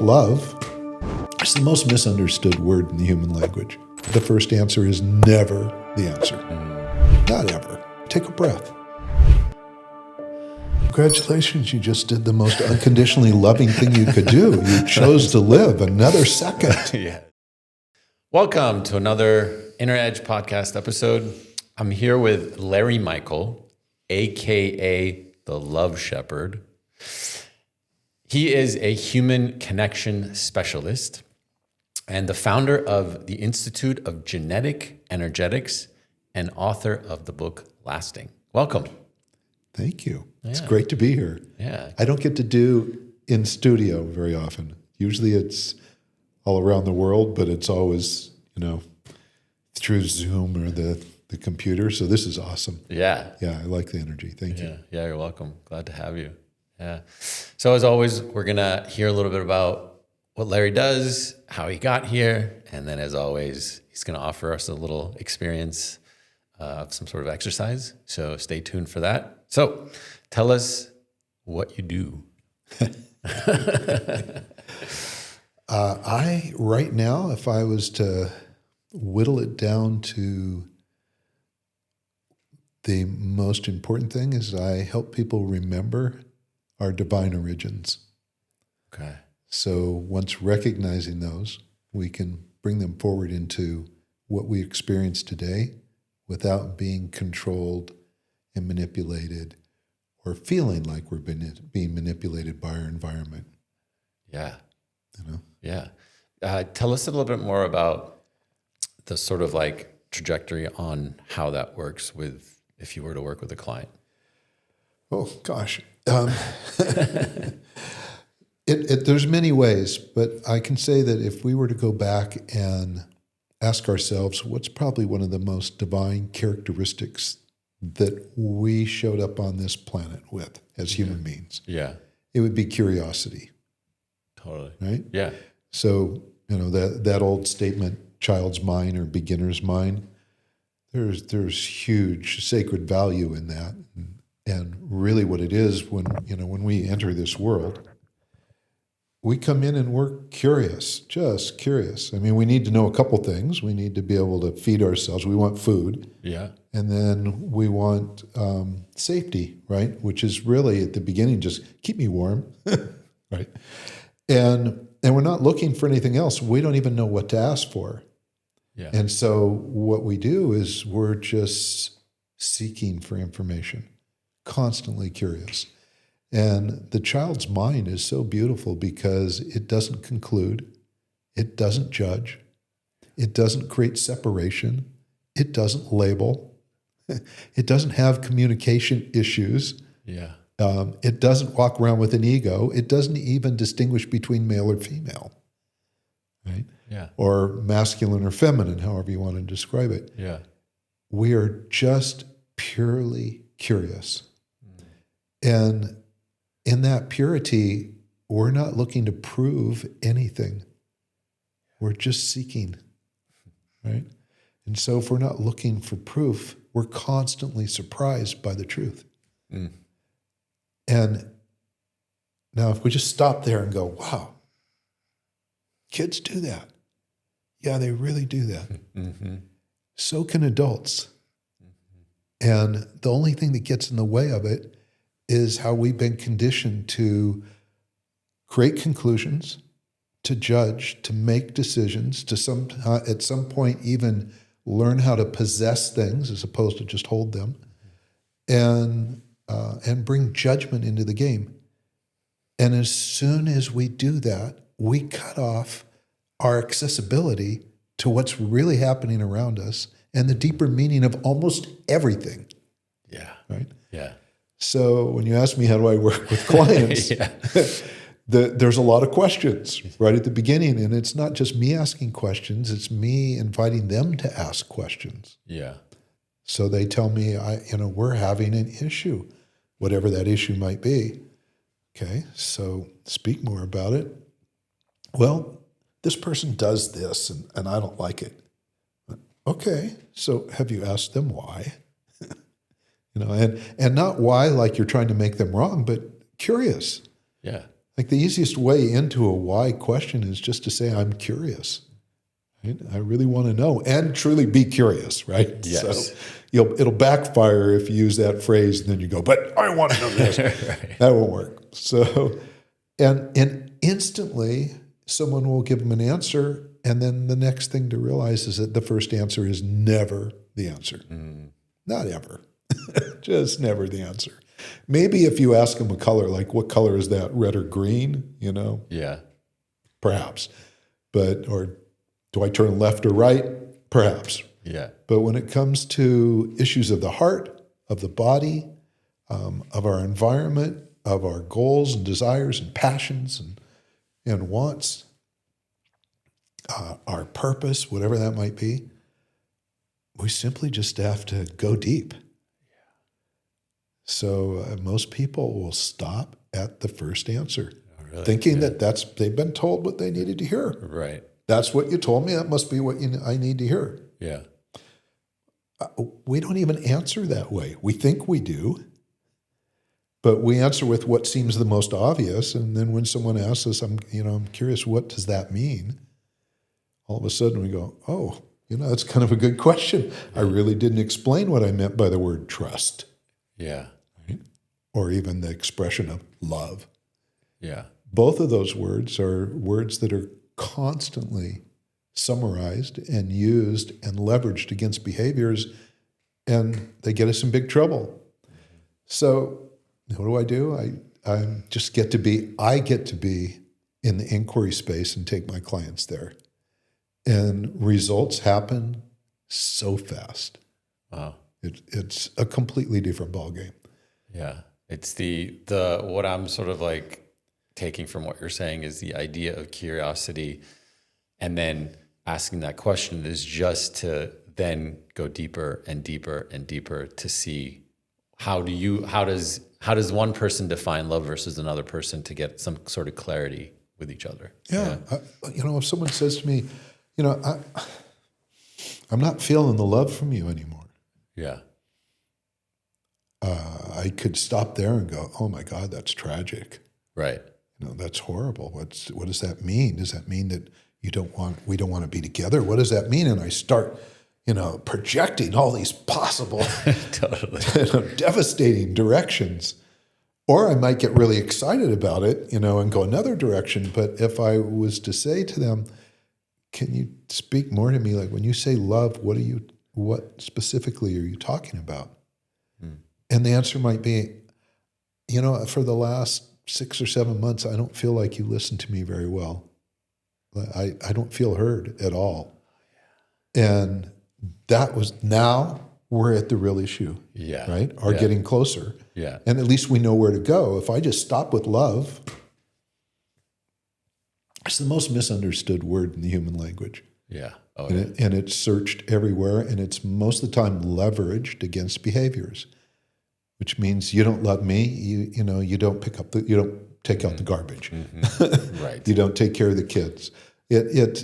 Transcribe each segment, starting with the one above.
Love is the most misunderstood word in the human language. The first answer is never the answer. Not ever. Take a breath. Congratulations, you just did the most unconditionally loving thing you could do. You chose to live another second. Yeah. Welcome to another Inner Edge podcast episode. I'm here with Larry Michel, aka the Love Shepherd. He is a human connection specialist and the founder of the Institute of Genetic Energetics and author of the book Lasting. Welcome. Thank you. Yeah. It's great to be here. Yeah. I don't get to do in studio very often. Usually it's all around the world, but it's always, through Zoom or the computer. So this is awesome. Yeah. Yeah, I like the energy. Thank you. Yeah, you're welcome. Glad to have you. Yeah. So as always, we're going to hear a little bit about what Larry does, how he got here, and then as always, he's going to offer us a little experience of some sort of exercise. So stay tuned for that. So tell us what you do. Right now, if I was to whittle it down to the most important thing, is I help people remember our divine origins. Okay. So once recognizing those, we can bring them forward into what we experience today without being controlled and manipulated or feeling like we're being manipulated by our environment. Yeah. Yeah. Tell us a little bit more about the sort of like trajectory on how that works with, if you were to work with a client. Oh, gosh. There's many ways, but I can say that if we were to go back and ask ourselves, what's probably one of the most divine characteristics that we showed up on this planet with as human beings? Yeah. It would be curiosity. Totally. Right? Yeah. So, that old statement, child's mind or beginner's mind, there's huge sacred value in that. And really what it is when we enter this world, we come in and we're curious, just curious. I mean, we need to know a couple things. We need to be able to feed ourselves. We want food. Yeah. And then we want safety, right? Which is really at the beginning, just keep me warm, right? And we're not looking for anything else. We don't even know what to ask for. Yeah. And so what we do is we're just seeking for information, constantly curious. And the child's mind is so beautiful because it doesn't conclude, it doesn't judge, it doesn't create separation, it doesn't label, it doesn't have communication issues. Yeah. It doesn't walk around with an ego. It doesn't even distinguish between male or female, right? Yeah. Or masculine or feminine, however you want to describe it. Yeah. We are just purely curious. And in that purity, we're not looking to prove anything. We're just seeking, right? And so if we're not looking for proof, we're constantly surprised by the truth. Mm. And now if we just stop there and go, wow, kids do that. Yeah, they really do that. Mm-hmm. So can adults. And the only thing that gets in the way of it is how we've been conditioned to create conclusions, to judge, to make decisions, to at some point even learn how to possess things as opposed to just hold them, and bring judgment into the game. And as soon as we do that, we cut off our accessibility to what's really happening around us and the deeper meaning of almost everything. Yeah. Right? Yeah. So when you ask me how do I work with clients, there's a lot of questions right at the beginning. And it's not just me asking questions, it's me inviting them to ask questions. Yeah. So they tell me, we're having an issue, whatever that issue might be. Okay, so speak more about it. Well, this person does this and I don't like it. Okay, so have you asked them why? And not why like you're trying to make them wrong, but curious. Yeah. Like the easiest way into a why question is just to say, I'm curious. Right? I really want to know and truly be curious, right? Yes. So it'll backfire if you use that phrase and then you go, but I want to know this. Right. That won't work. So, and instantly someone will give them an answer. And then the next thing to realize is that the first answer is never the answer. Not ever. Just never the answer. Maybe if you ask them a color, like what color is that, red or green, Yeah. perhaps. Or do I turn left or right? Perhaps. Yeah. But when it comes to issues of the heart, of the body, of our environment, of our goals and desires and passions and wants, our purpose, whatever that might be, we simply just have to go deep. So most people will stop at the first answer, thinking that they've been told what they needed to hear. Right. That's what you told me. That must be what I need to hear. Yeah. We don't even answer that way. We think we do, but we answer with what seems the most obvious. And then when someone asks us, I'm curious, what does that mean? All of a sudden we go, oh, that's kind of a good question. I really didn't explain what I meant by the word trust. Yeah. Right? Or even the expression of love. Yeah. Both of those words are words that are constantly summarized and used and leveraged against behaviors, and they get us in big trouble. So what do? I get to be in the inquiry space and take my clients there. And results happen so fast. Wow. It's a completely different ballgame. Yeah. It's the what I'm sort of like taking from what you're saying is the idea of curiosity, and then asking that question is just to then go deeper and deeper and deeper to see how does one person define love versus another person to get some sort of clarity with each other. Yeah. If someone says to me, I'm not feeling the love from you anymore. Yeah. I could stop there and go, oh my God, that's tragic. Right. That's horrible. What does that mean? Does that mean that we don't want to be together? What does that mean? And I start, projecting all these possible Totally. devastating directions. Or I might get really excited about it, and go another direction. But if I was to say to them, can you speak more to me? Like when you say love, what specifically are you talking about? And the answer might be, for the last 6 or 7 months, I don't feel like you listen to me very well. I don't feel heard at all. And now we're at the real issue. Yeah. Right? Are getting closer. Yeah. And at least we know where to go. If I just stop with love, it's the most misunderstood word in the human language. Yeah. Oh, and it's searched everywhere, and it's most of the time leveraged against behaviors, which means you don't love me. You don't you don't take out the garbage. Mm-hmm. Right. You don't take care of the kids. It's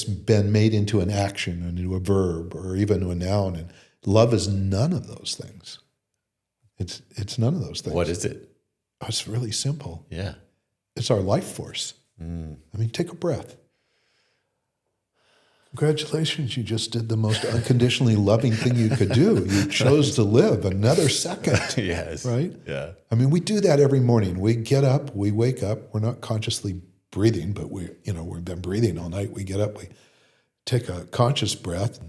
been made into an action, into a verb, or even to a noun. And love is none of those things. It's none of those things. What is it? Oh, it's really simple. Yeah. It's our life force. I mean, take a breath. Congratulations, you just did the most unconditionally loving thing you could do. You chose to live another second. Yes. Right? Yeah. I mean, we do that every morning. We get up, we wake up, we're not consciously breathing, but we've been breathing all night. We get up, we take a conscious breath,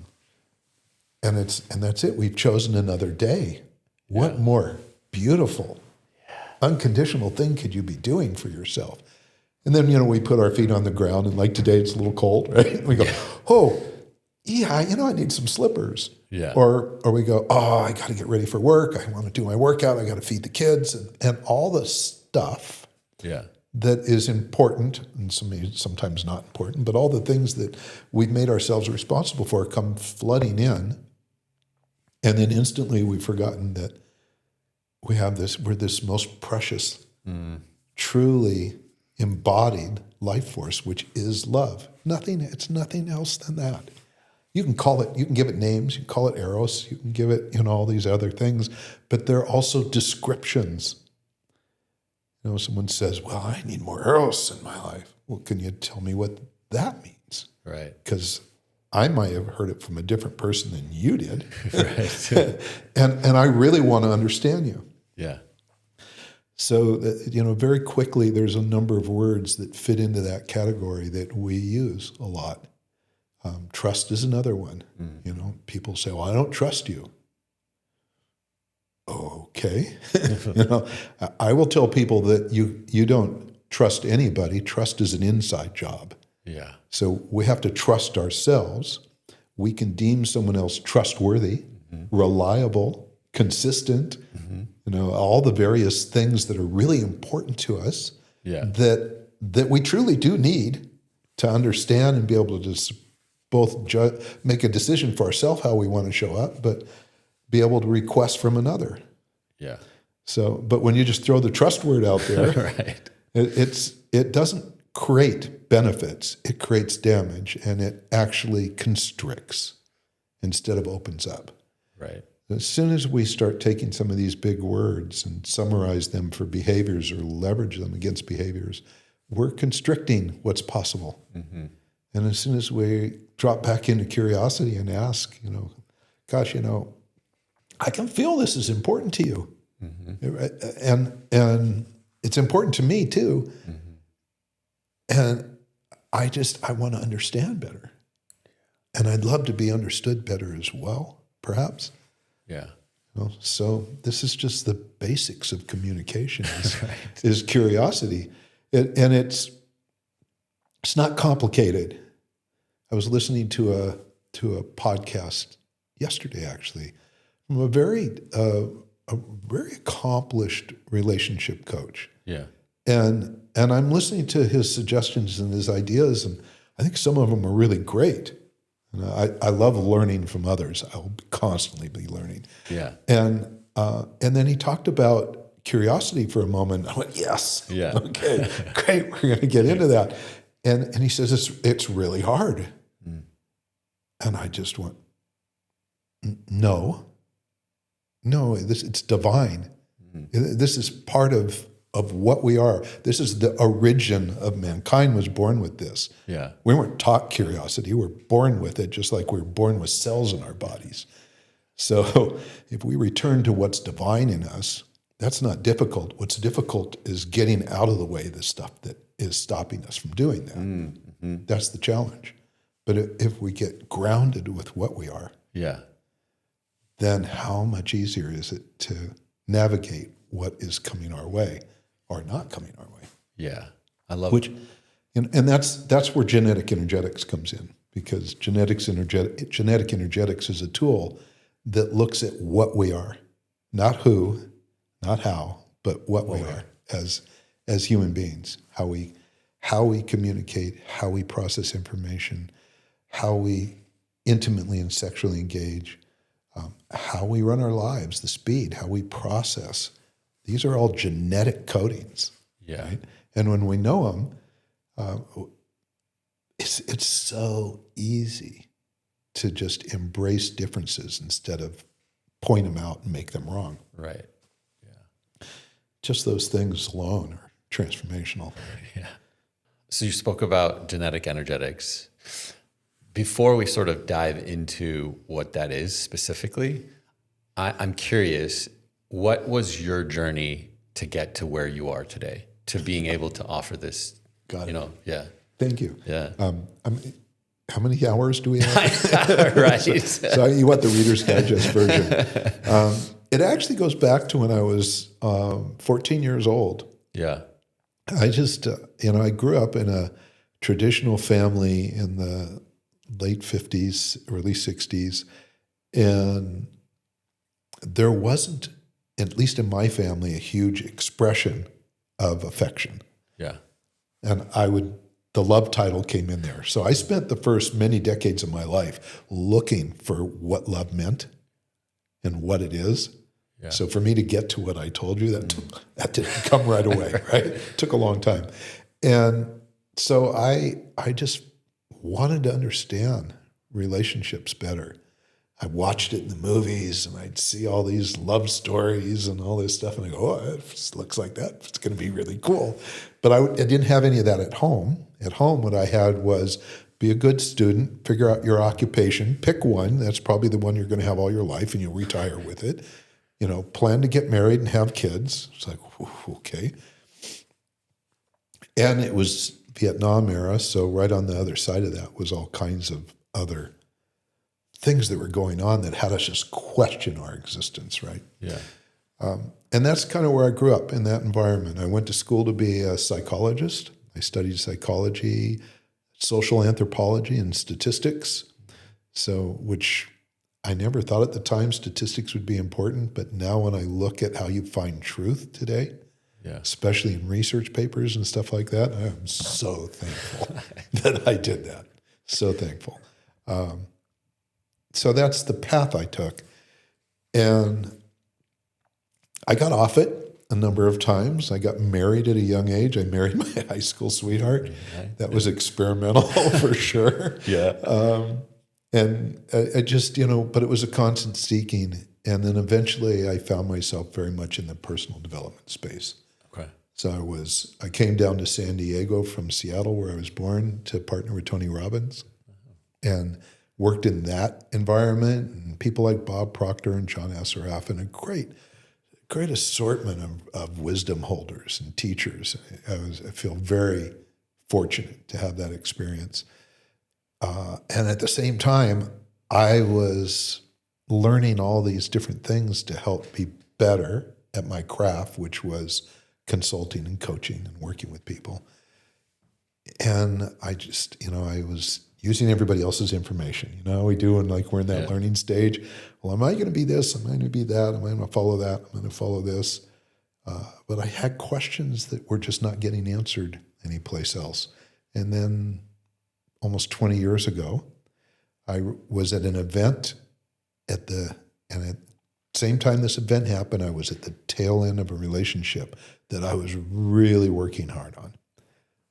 and that's it. We've chosen another day. What more beautiful, unconditional thing could you be doing for yourself? And then, we put our feet on the ground, and like today, it's a little cold, right? We go, oh, yeah, I need some slippers. Yeah. Or we go, oh, I got to get ready for work. I want to do my workout. I got to feed the kids, and all the stuff that is important, and sometimes not important, but all the things that we've made ourselves responsible for come flooding in, and then instantly we've forgotten that we're this most precious, truly embodied life force, which is love. It's nothing else than that. You can give it names, you can call it eros, you can give it, all these other things, but they're also descriptions. Someone says, well, I need more eros in my life. Well, can you tell me what that means? Right. Because I might have heard it from a different person than you did. Right. and I really want to understand you. Yeah. So, very quickly, there's a number of words that fit into that category that we use a lot. Trust is another one. People say, well, I don't trust you. Okay. I will tell people that you don't trust anybody. Trust is an inside job. Yeah. So we have to trust ourselves. We can deem someone else trustworthy, reliable, consistent, all the various things that are really important to us that we truly do need to understand and be able to both make a decision for ourselves how we want to show up, but be able to request from another. Yeah. So, but when you just throw the trust word out there, Right. it doesn't create benefits. It creates damage, and it actually constricts instead of opens up. Right. As soon as we start taking some of these big words and summarize them for behaviors or leverage them against behaviors, we're constricting what's possible. Mm-hmm. And as soon as we drop back into curiosity and ask, gosh, I can feel this is important to you. Mm-hmm. And it's important to me too. Mm-hmm. And I want to understand better. And I'd love to be understood better as well, perhaps. Yeah. So this is just the basics of communication is curiosity. And it's not complicated. I was listening to a podcast yesterday, actually, from a very accomplished relationship coach. Yeah. And I'm listening to his suggestions and his ideas, and I think some of them are really great. And I love learning from others. I'll constantly be learning. Yeah. And then he talked about curiosity for a moment. I went, yes. Yeah. Okay, great. We're going to get into that. And he says it's really hard. Mm. And I just went, no, it's divine. Mm. This is part of what we are. This is the origin of mankind was born with this. Yeah. We weren't taught curiosity. We're born with it, just like we're born with cells in our bodies. So if we return to what's divine in us, that's not difficult. What's difficult is getting out of the way the stuff that is stopping us from doing that. Mm-hmm. That's the challenge. But if we get grounded with what we are, then how much easier is it to navigate what is coming our way or not coming our way? Yeah, I love it. And that's where genetic energetics comes in, because genetic energetics is a tool that looks at what we are, not who, not how, but what we are as human beings, how we communicate, how we process information, how we intimately and sexually engage, how we run our lives, the speed, how we process. These are all genetic codings. Yeah. Right? And when we know them, it's so easy to just embrace differences instead of point them out and make them wrong. Right. Yeah. Just those things alone are transformational. Yeah. So you spoke about genetic energetics. Before we sort of dive into what that is specifically, I'm curious, what was your journey to get to where you are today, to being able to offer this? Got it. Yeah. Thank you. Yeah. How many hours do we have? Right. So you want the Reader's Digest version. It actually goes back to when I was 14 years old. Yeah. I just, I grew up in a traditional family in the late 50s, early 60s, and there wasn't, at least in my family, a huge expression of affection. Yeah. And the love title came in there. So I spent the first many decades of my life looking for what love meant and what it is. Yeah. So for me to get to what I told you, that didn't come right away, right? It took a long time. And so I just wanted to understand relationships better. I watched it in the movies, and I'd see all these love stories and all this stuff, and I go, oh, it looks like that. It's going to be really cool. But I didn't have any of that at home. At home, what I had was be a good student, figure out your occupation, pick one. That's probably the one you're going to have all your life, and you'll retire with it. Plan to get married and have kids. It's like, okay. And it was Vietnam era, so right on the other side of that was all kinds of other things that were going on that had us just question our existence, right? Yeah. And that's kind of where I grew up, in that environment. I went to school to be a psychologist. I studied psychology, social anthropology, and statistics. So, which I never thought at the time statistics would be important, but now when I look at how you find truth today, especially in research papers and stuff like that, I'm so thankful that I did that. So thankful. So that's the path I took. And I got off it a number of times. I got married at a young age. I married my high school sweetheart. That was experimental for sure. And I just, but it was a constant seeking. And then eventually I found myself very much in the personal development space. Okay. So I came down to San Diego from Seattle, where I was born, to partner with Tony Robbins, and worked in that environment, and people like Bob Proctor and John Assaraf, and a great assortment of wisdom holders and teachers. I feel very fortunate to have that experience. And at the same time, I was learning all these different things to help be better at my craft, which was consulting and coaching and working with people. And I just, I was using everybody else's information. We do, and like we're in that learning stage. Well, am I going to be this? Am I going to be that? Am I going to follow that? Am I going to follow this? But I had questions that were just not getting answered anyplace else. And then almost 20 years ago, I was at an event and at the same time this event happened, I was at the tail end of a relationship that I was really working hard on.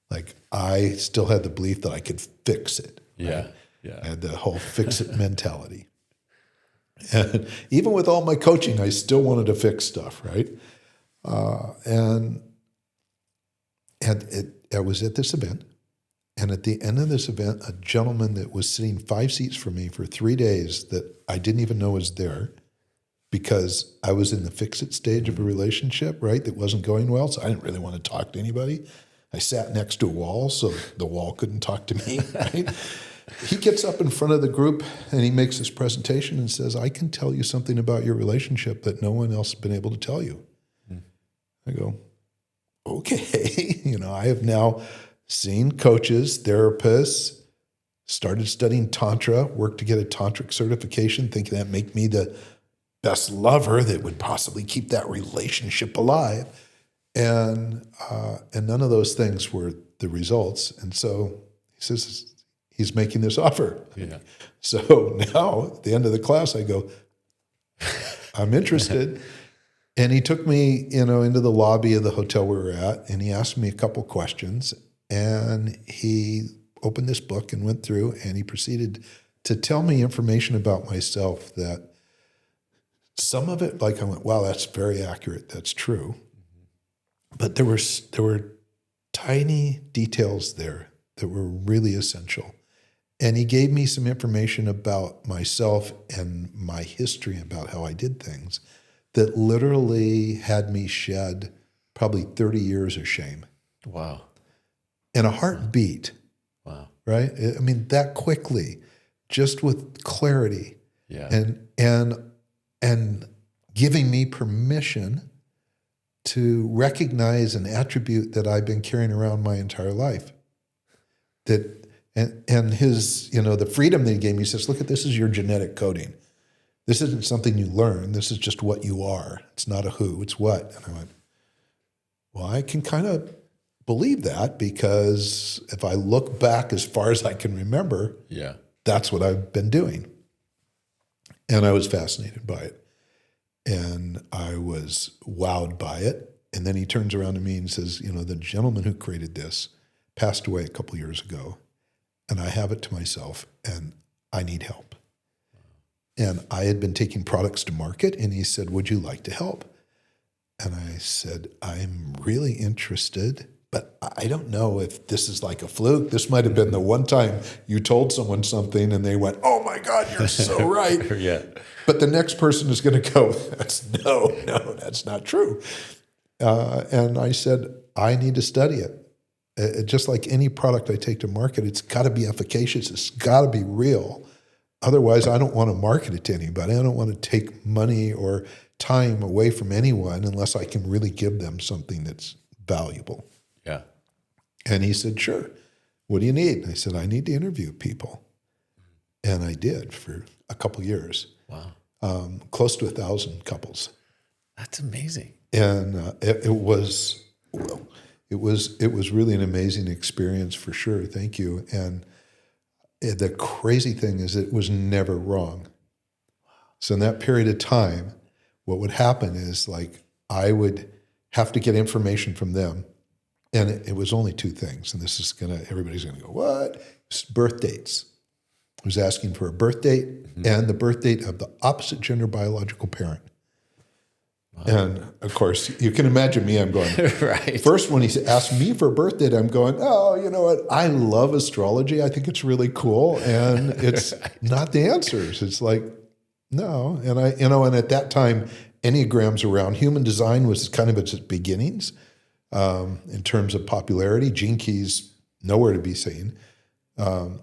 Like, I still had the belief that I could fix it. Yeah. Right? I had the whole fix it mentality. And even with all my coaching, I still wanted to fix stuff, right? And I was at this event. And at the end of this event, a gentleman that was sitting 5 seats from me for 3 days that I didn't even know was there, because I was in the fix-it stage of a relationship, right, that wasn't going well, so I didn't really want to talk to anybody. I sat next to a wall, so the wall couldn't talk to me, right? He gets up in front of the group, and he makes this presentation and says, I can tell you something about your relationship that no one else has been able to tell you. I go, okay. I have now seen coaches, therapists, started studying Tantra, worked to get a Tantric certification, thinking that make me the best lover that would possibly keep that relationship alive. And none of those things were the results. And so he says, he's making this offer. Yeah. So now at the end of the class, I go, I'm interested. And he took me, into the lobby of the hotel we were at, and he asked me a couple questions. And he opened this book and went through, and he proceeded to tell me information about myself that some of it, like I went, wow, that's very accurate. That's true. But there were tiny details there that were really essential. And he gave me some information about myself and my history about how I did things that literally had me shed probably 30 years of shame. Wow. In a heartbeat. Wow. Right? I mean, that quickly, just with clarity. Yeah. And giving me permission to recognize an attribute that I've been carrying around my entire life. And his, the freedom that he gave me, he says, look at this is your genetic coding. This isn't something you learn. This is just what you are. It's not a who, it's what. And I went, well, I can kind of believe that, because if I look back as far as I can remember, that's what I've been doing. And I was fascinated by it. And I was wowed by it. And then he turns around to me and says, the gentleman who created this passed away a couple years ago, and I have it to myself, and I need help. And I had been taking products to market, and he said, would you like to help? And I said, I'm really interested, but I don't know if this is like a fluke. This might have been the one time you told someone something and they went, oh my God, you're so right. Yeah. But the next person is going to go, no, that's not true. And I said, I need to study it. Just like any product I take to market, it's got to be efficacious. It's got to be real. Otherwise, I don't want to market it to anybody. I don't want to take money or time away from anyone unless I can really give them something that's valuable. Yeah. And he said, sure. What do you need? And I said, I need to interview people. And I did for a couple years. Wow. Close to 1,000 couples. That's amazing. And it was really an amazing experience for sure. Thank you. And the crazy thing is it was never wrong. So in that period of time, what would happen is like I would have to get information from them. And it was only two things. And this is everybody's gonna go, what? It's birth dates. I was asking for a birth date and the birth date of the opposite gender biological parent. Wow. And of course, you can imagine me, I'm going, right. First, when he asked me for a birth date, I'm going, oh, you know what? I love astrology. I think it's really cool. And it's not the answers. It's like, no. And and at that time, Enneagrams around. Human design was kind of at its beginnings in terms of popularity. Gene keys, nowhere to be seen. But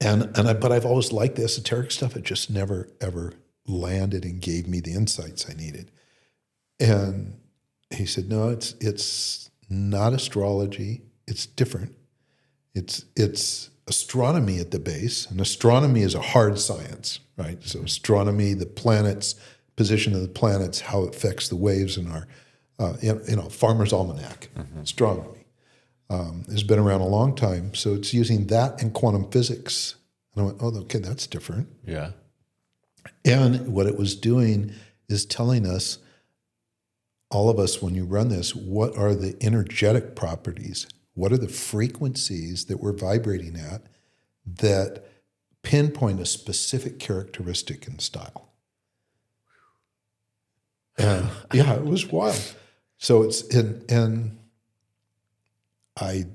I've always liked the esoteric stuff. It just never, ever landed and gave me the insights I needed. And he said, no, it's not astrology. It's different. It's astronomy at the base. And astronomy is a hard science, right? So astronomy, the planets, position of the planets, how it affects the waves in our, Farmer's Almanac, astronomy. Has been around a long time. So it's using that and quantum physics. And I went, oh, okay, that's different. Yeah. And what it was doing is telling us, all of us, when you run this, what are the energetic properties? What are the frequencies that we're vibrating at that pinpoint a specific characteristic and style? And yeah, it was wild. So and I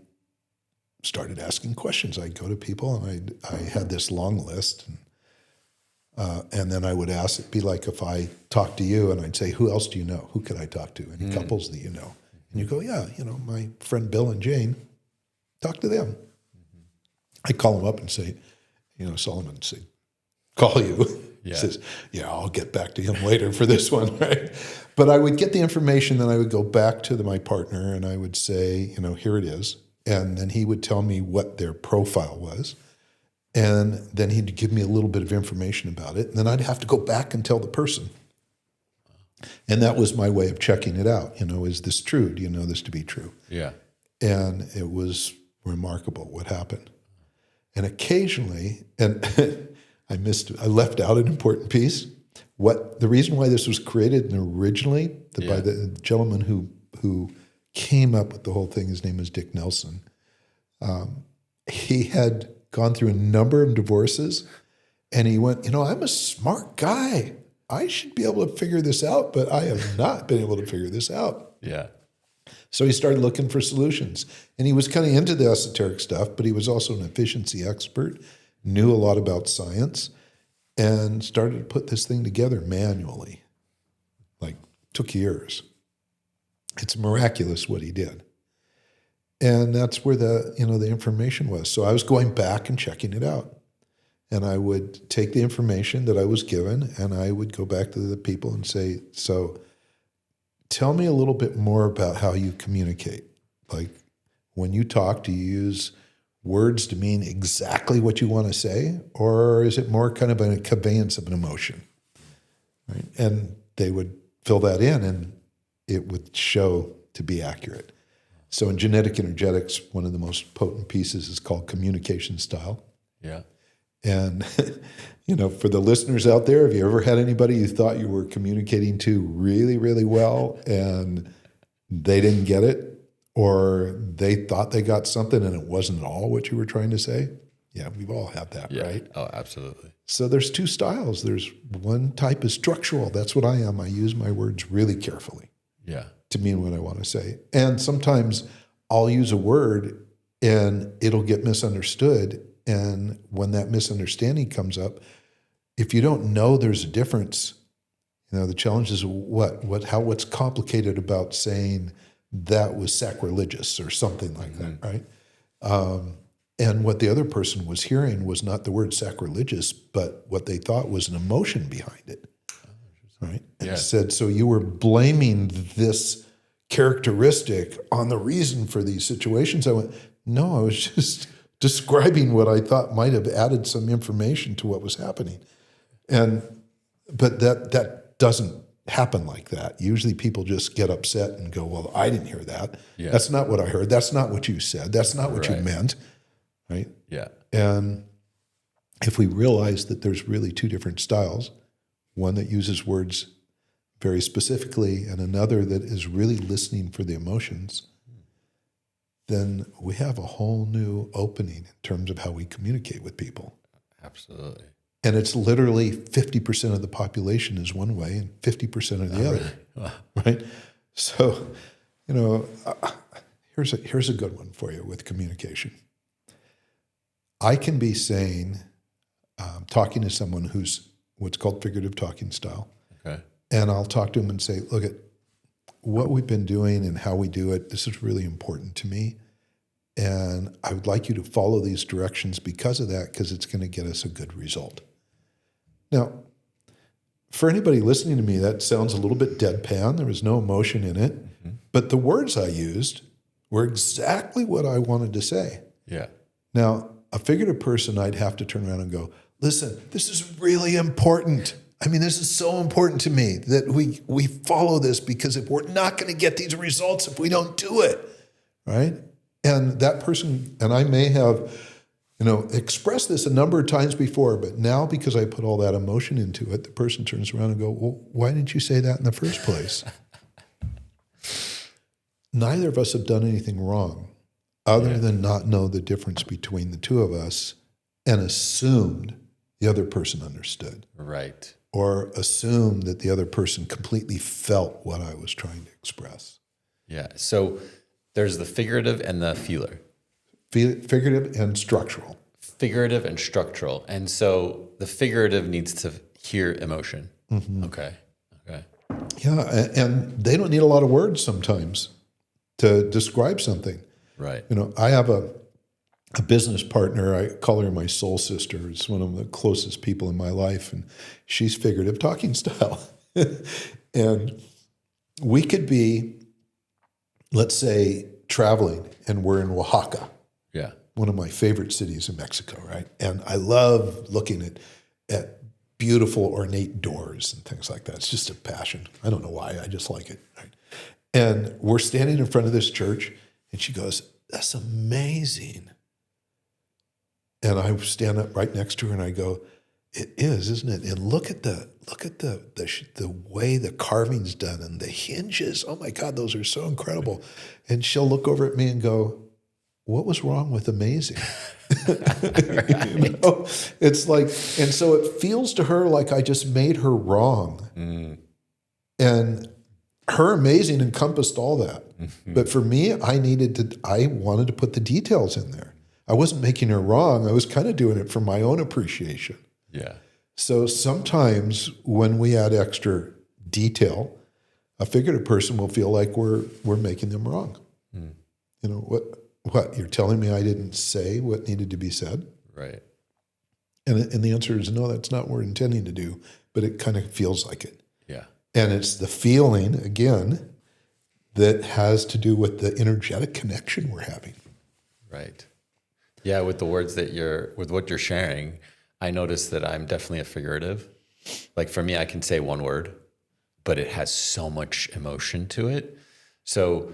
started asking questions. I'd go to people and I had this long list. And then I would ask, it'd be like if I talked to you and I'd say, who else do you know? Who could I talk to? Any couples that you know? And you go, yeah, my friend Bill and Jane, talk to them. I call them up and say, Solomon said, call you. Yeah. He says, yeah, I'll get back to him later for this one, right? But I would get the information, then I would go back to my partner and I would say, here it is. And then he would tell me what their profile was. And then he'd give me a little bit of information about it. And then I'd have to go back and tell the person. And that was my way of checking it out. Is this true? Do you know this to be true? Yeah. And it was remarkable what happened. And occasionally, and I left out an important piece. The reason why this was created originally by the gentleman who came up with the whole thing, his name is Dick Nelson. He had gone through a number of divorces, and he went, I'm a smart guy. I should be able to figure this out, but I have not been able to figure this out. Yeah. So he started looking for solutions. And he was kind of into the esoteric stuff, but he was also an efficiency expert, knew a lot about science, and started to put this thing together manually. Took years. It's miraculous what he did. And that's where the information was. So I was going back and checking it out. And I would take the information that I was given and I would go back to the people and say, so tell me a little bit more about how you communicate. Like when you talk, do you use words to mean exactly what you want to say? Or is it more kind of a conveyance of an emotion? Right? And they would fill that in and it would show to be accurate. So in genetic energetics, one of the most potent pieces is called communication style. Yeah. And, for the listeners out there, have you ever had anybody you thought you were communicating to really, really well and they didn't get it, or they thought they got something and it wasn't at all what you were trying to say? Yeah, we've all had that, Yeah. right? Oh, absolutely. So there's two styles. There's one type is structural. That's what I am. I use my words really carefully Yeah. to mean what I want to say. And sometimes I'll use a word and it'll get misunderstood. And when that misunderstanding comes up, if you don't know there's a difference, the challenge is what's complicated about saying that was sacrilegious or something like that, right? And what the other person was hearing was not the word sacrilegious, but what they thought was an emotion behind it, right? And it said, so you were blaming this characteristic on the reason for these situations. I went, no, I was just describing what I thought might have added some information to what was happening. But that doesn't happen like that. Usually people just get upset and go, well, I didn't hear that. Yeah. That's not what I heard. That's not what you said. That's not what you meant. Right? Yeah. And if we realize that there's really two different styles, one that uses words very specifically and another that is really listening for the emotions, then we have a whole new opening in terms of how we communicate with people. Absolutely. And it's literally 50% of the population is one way and 50% are the other. Really? Wow. Right? So, here's a good one for you with communication. I can be saying, talking to someone who's what's called figurative talking style. Okay. And I'll talk to them and say, look, at what we've been doing and how we do it, this is really important to me. And I would like you to follow these directions because of that, because it's going to get us a good result. Now, for anybody listening to me, that sounds a little bit deadpan. There was no emotion in it. Mm-hmm. But the words I used were exactly what I wanted to say. Yeah. Now, a figurative person, I'd have to turn around and go, listen, this is really important. I mean, this is so important to me that we follow this, because if we're not going to get these results if we don't do it, right? And that person, and I may have, expressed this a number of times before, but now because I put all that emotion into it, the person turns around and go, well, why didn't you say that in the first place? Neither of us have done anything wrong other than not know the difference between the two of us and assumed the other person understood. Right. Or assumed that the other person completely felt what I was trying to express. Yeah. So there's the figurative and the feeler. Figurative and structural. Figurative and structural. And so the figurative needs to hear emotion. Mm-hmm. Okay. Yeah, and they don't need a lot of words sometimes to describe something. Right. I have a business partner. I call her my soul sister. It's one of the closest people in my life, and she's figurative talking style. And we could be, let's say, traveling, and we're in Oaxaca. Yeah. One of my favorite cities in Mexico, right? And I love looking at beautiful ornate doors and things like that. It's just a passion. I don't know why. I just like it. Right? And we're standing in front of this church, and she goes, that's amazing. And I stand up right next to her and I go, it is, isn't it? And look at the way the carving's done and the hinges. Oh my God, those are so incredible. And she'll look over at me and go, what was wrong with amazing? Right. It's like, and so it feels to her like I just made her wrong. Mm. And her amazing encompassed all that. Mm-hmm. But for me, I wanted to put the details in there. I wasn't making her wrong. I was kind of doing it for my own appreciation. Yeah. So sometimes when we add extra detail, a figurative person will feel like we're making them wrong. Mm. What you're telling me I didn't say what needed to be said? Right. And the answer is no, that's not what we're intending to do, but it kind of feels like it. Yeah. And it's the feeling, again, that has to do with the energetic connection we're having. Right. Yeah, with the words with what you're sharing, I notice that I'm definitely a figurative. Like for me, I can say one word, but it has so much emotion to it. So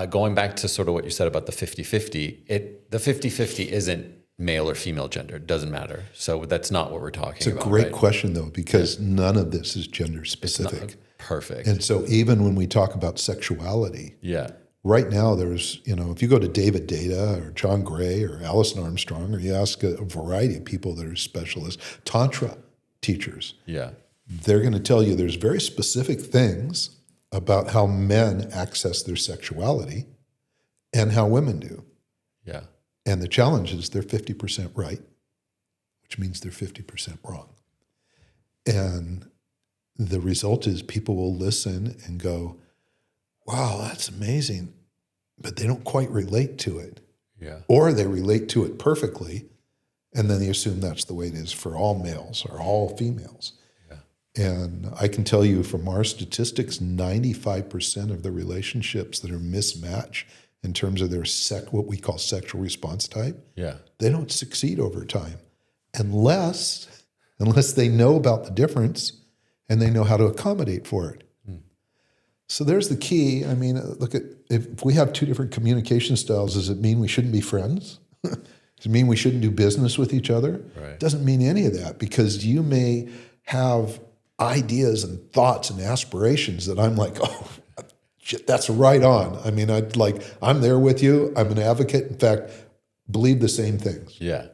going back to sort of what you said about the 50-50, the 50-50 isn't male or female gender. It doesn't matter. So that's not what we're talking about. It's a great question, though, because none of this is gender specific. Perfect. And so even when we talk about sexuality, right now there's, if you go to David Data or John Gray or Alison Armstrong, or you ask a variety of people that are specialists, Tantra teachers, Yeah. they're going to tell you there's very specific things about how men access their sexuality and how women do. Yeah. And the challenge is they're 50% right, which means they're 50% wrong. And the result is people will listen and go, wow, that's amazing, but they don't quite relate to it. Yeah. Or they relate to it perfectly, and then they assume that's the way it is for all males or all females. Yeah. And I can tell you from our statistics, 95% of the relationships that are mismatched in terms of their what we call sexual response type, Yeah. they don't succeed over time unless they know about the difference and they know how to accommodate for it. So there's the key. I mean, look at, if we have two different communication styles, does it mean we shouldn't be friends? Does it mean we shouldn't do business with each other? Right. Doesn't mean any of that, because you may have ideas and thoughts and aspirations that I'm like, oh, shit, that's right on. I mean, I'm there with you. I'm an advocate. In fact, believe the same things. Yeah.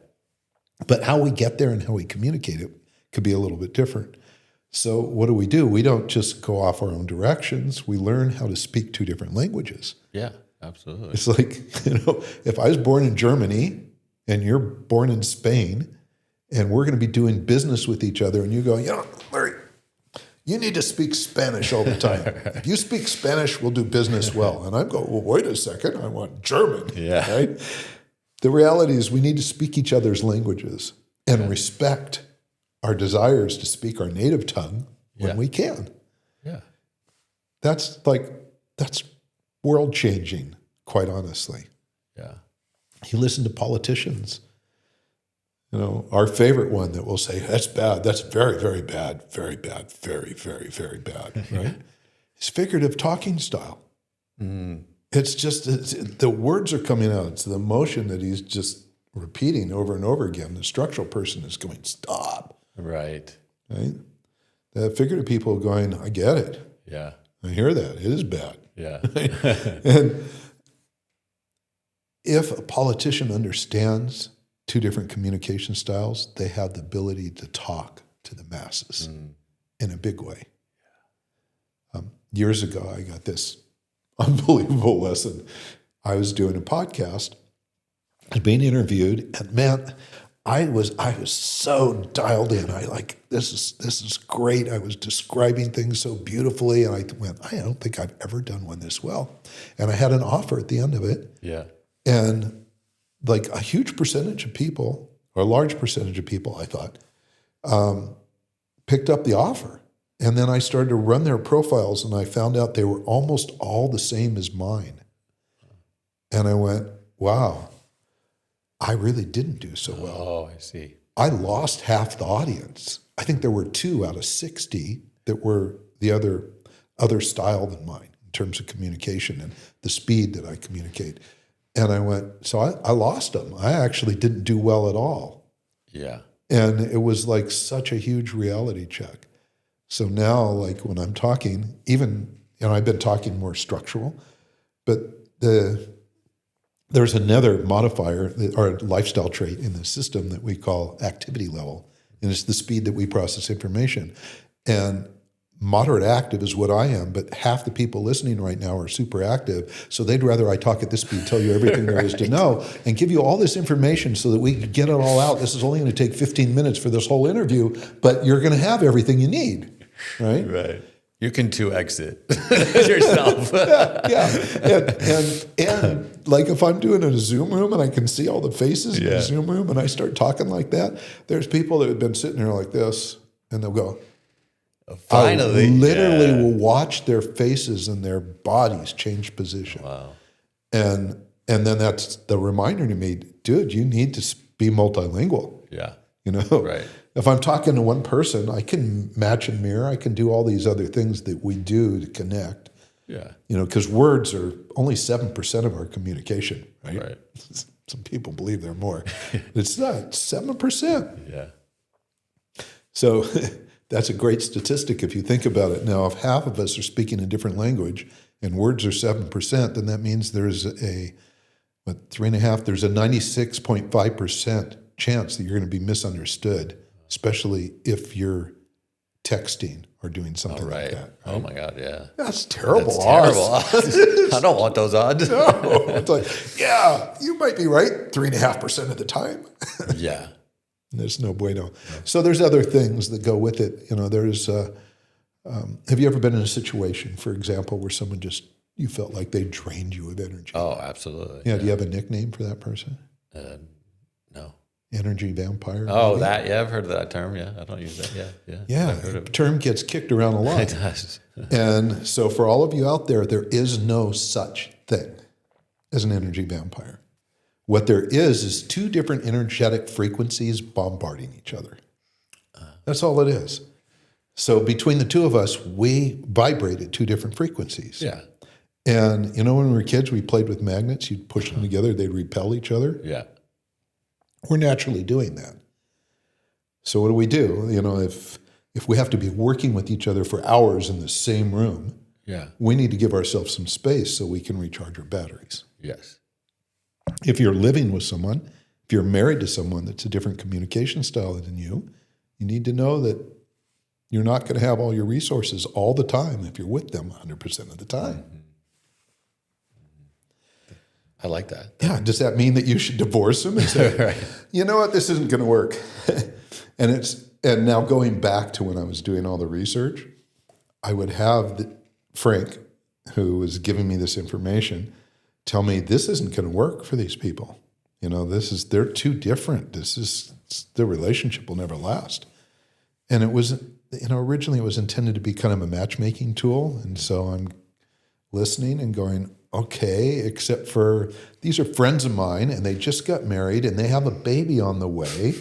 But how we get there and how we communicate it could be a little bit different. So what do? We don't just go off our own directions. We learn how to speak two different languages. Yeah, absolutely. It's like, if I was born in Germany and you're born in Spain and we're going to be doing business with each other and you go, Larry, you need to speak Spanish all the time. If you speak Spanish, we'll do business well. And I go, well, wait a second, I want German. Yeah. Right? The reality is we need to speak each other's languages and respect our desires to speak our native tongue when we can. Yeah. That's world changing, quite honestly. Yeah. You listen to politicians, our favorite one that will say, that's bad, that's very, very bad, very bad, very, very, very bad, right? It's figurative talking style. Mm. It's just, the words are coming out. It's the emotion that he's just repeating over and over again. The structural person is going, stop. Right. The figurative people are going, I get it. Yeah. I hear that. It is bad. Yeah. And if a politician understands two different communication styles, they have the ability to talk to the masses in a big way. Years ago, I got this unbelievable lesson. I was doing a podcast. I was being interviewed, and man, I was so dialed in. This is great. I was describing things so beautifully, and I went, I don't think I've ever done one this well. And I had an offer at the end of it. Yeah. And like a huge percentage of people, or a large percentage of people, I thought, picked up the offer. And then I started to run their profiles, and I found out they were almost all the same as mine. And I went, wow, I really didn't do so well. Oh, I see. I lost half the audience. I think there were 2 out of 60 that were the other style than mine in terms of communication and the speed that I communicate. And I went, so I lost them. I actually didn't do well at all. Yeah. And it was like such a huge reality check. So now, like when I'm talking, even, I've been talking more structural, but there's another modifier or lifestyle trait in the system that we call activity level. And it's the speed that we process information. And moderate active is what I am, but half the people listening right now are super active. So they'd rather I talk at this speed, tell you everything there is to know, and give you all this information so that we can get it all out. This is only going to take 15 minutes for this whole interview, but you're going to have everything you need, right? Right. You can 2X it yourself. And like if I'm doing it in a Zoom room and I can see all the faces in the Zoom room and I start talking like that, there's people that have been sitting there like this and they'll go, finally. I literally will watch their faces and their bodies change position. Wow. And then that's the reminder to me, dude, you need to be multilingual. Yeah. Right. If I'm talking to one person, I can match and mirror. I can do all these other things that we do to connect. Yeah. Because words are only 7% of our communication, right? Right. Some people believe they're more. It's not 7%. Yeah. So that's a great statistic if you think about it. Now, if half of us are speaking a different language and words are 7%, then that means there's a 3.5, there's a 96.5% chance that you're going to be misunderstood, especially if you're texting or doing something like that. Right? Oh my God, yeah. That's terrible odds. I don't want those odds. No, it's like, yeah, you might be right 3.5% of the time. Yeah. There's no bueno. So there's other things that go with it. There's, have you ever been in a situation, for example, where someone you felt like they drained you of energy? Oh, absolutely. Yeah. Do you have a nickname for that person? No. Energy vampire? Oh, maybe? that, yeah, I've heard of that term. Yeah, I don't use that. Yeah, I've heard the of it. term gets kicked around a lot. It does. And so for all of you out there is no such thing as an energy vampire. What there is two different energetic frequencies bombarding each other. That's all it is. So between the two of us, we vibrate at two different frequencies. Yeah. And when we were kids, we played with magnets. You'd push them together, they'd repel each other. Yeah. We're naturally doing that. So what do? If we have to be working with each other for hours in the same room, we need to give ourselves some space so we can recharge our batteries. Yes. If you're living with someone, if you're married to someone that's a different communication style than you need to know that you're not going to have all your resources all the time if you're with them 100% of the time. Mm-hmm. I like that. Yeah. Does that mean that you should divorce him and say, Right. you know what, this isn't going to work? And now going back to when I was doing all the research, I would have Frank, who was giving me this information, tell me this isn't going to work for these people. They're too different. Their relationship will never last. And it was, originally it was intended to be kind of a matchmaking tool. And so I'm listening and going, okay, except for these are friends of mine and they just got married and they have a baby on the way.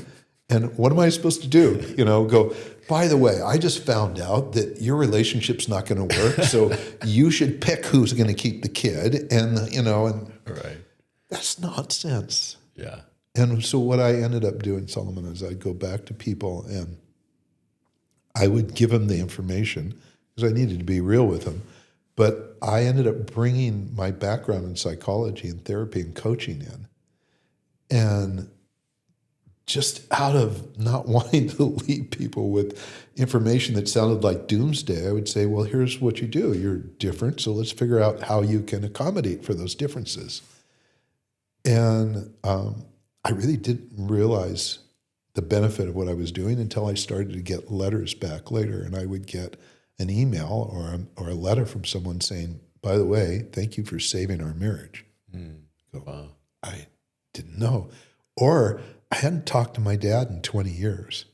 And what am I supposed to do? Go, by the way, I just found out that your relationship's not going to work. So you should pick who's going to keep the kid. And Right. That's nonsense. Yeah. And so what I ended up doing, Solomon, is I'd go back to people and I would give them the information because I needed to be real with them. But I ended up bringing my background in psychology and therapy and coaching in. And just out of not wanting to leave people with information that sounded like doomsday, I would say, well, here's what you do. You're different, so let's figure out how you can accommodate for those differences. And I really didn't realize the benefit of what I was doing until I started to get letters back later. And I would get an email or a letter from someone saying, by the way, thank you for saving our marriage. Wow. I didn't know. Or I hadn't talked to my dad in 20 years.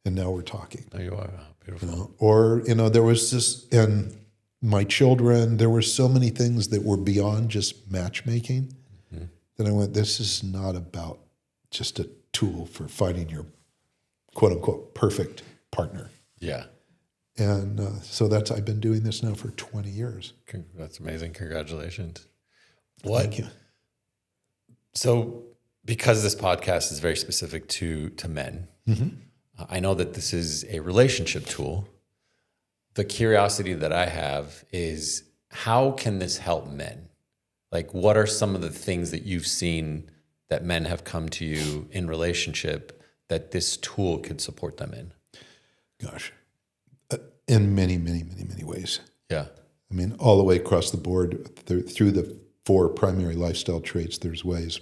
And now we're talking. There you are. Beautiful. Or, there was this, and my children, there were so many things that were beyond just matchmaking that I went, this is not about just a tool for finding your quote unquote perfect partner. Yeah. And so I've been doing this now for 20 years. That's amazing. Congratulations. Thank you. So because this podcast is very specific to men, I know that this is a relationship tool. The curiosity that I have is, how can this help men? Like, what are some of the things that you've seen that men have come to you in relationship that this tool could support them in? Gosh, in many, many, many, many ways. Yeah. I mean, all the way across the board through the 4 primary lifestyle traits, there's ways.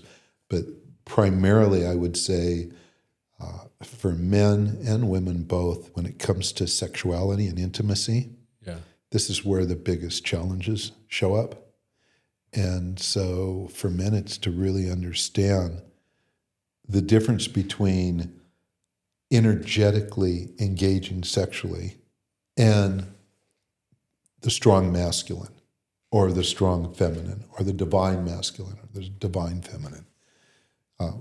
But primarily, I would say for men and women both, when it comes to sexuality and intimacy, this is where the biggest challenges show up. And so for men, it's to really understand the difference between energetically engaging sexually and the strong masculine or the strong feminine or the divine masculine or the divine feminine.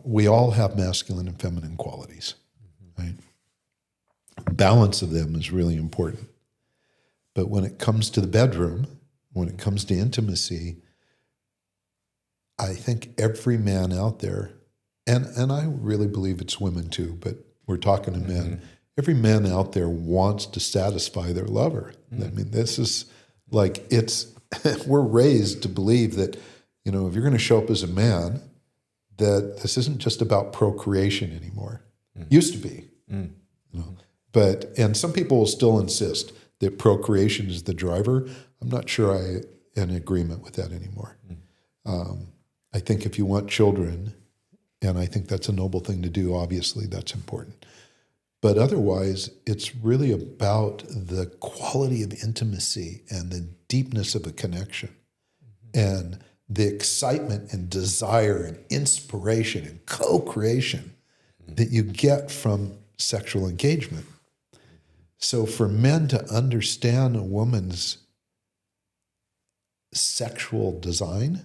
We all have masculine and feminine qualities, right? Balance of them is really important. But when it comes to the bedroom, when it comes to intimacy, I think every man out there, and I really believe it's women too, but we're talking to men, every man out there wants to satisfy their lover. I mean, this is like, it's we're raised to believe that, if you're going to show up as a man, that this isn't just about procreation anymore. Used to be. And some people will still insist that procreation is the driver. I'm not sure I am in agreement with that anymore. I think if you want children, and I think that's a noble thing to do, obviously that's important. But otherwise, it's really about the quality of intimacy and the deepness of a connection and the excitement and desire and inspiration and co-creation that you get from sexual engagement. So for men to understand a woman's sexual design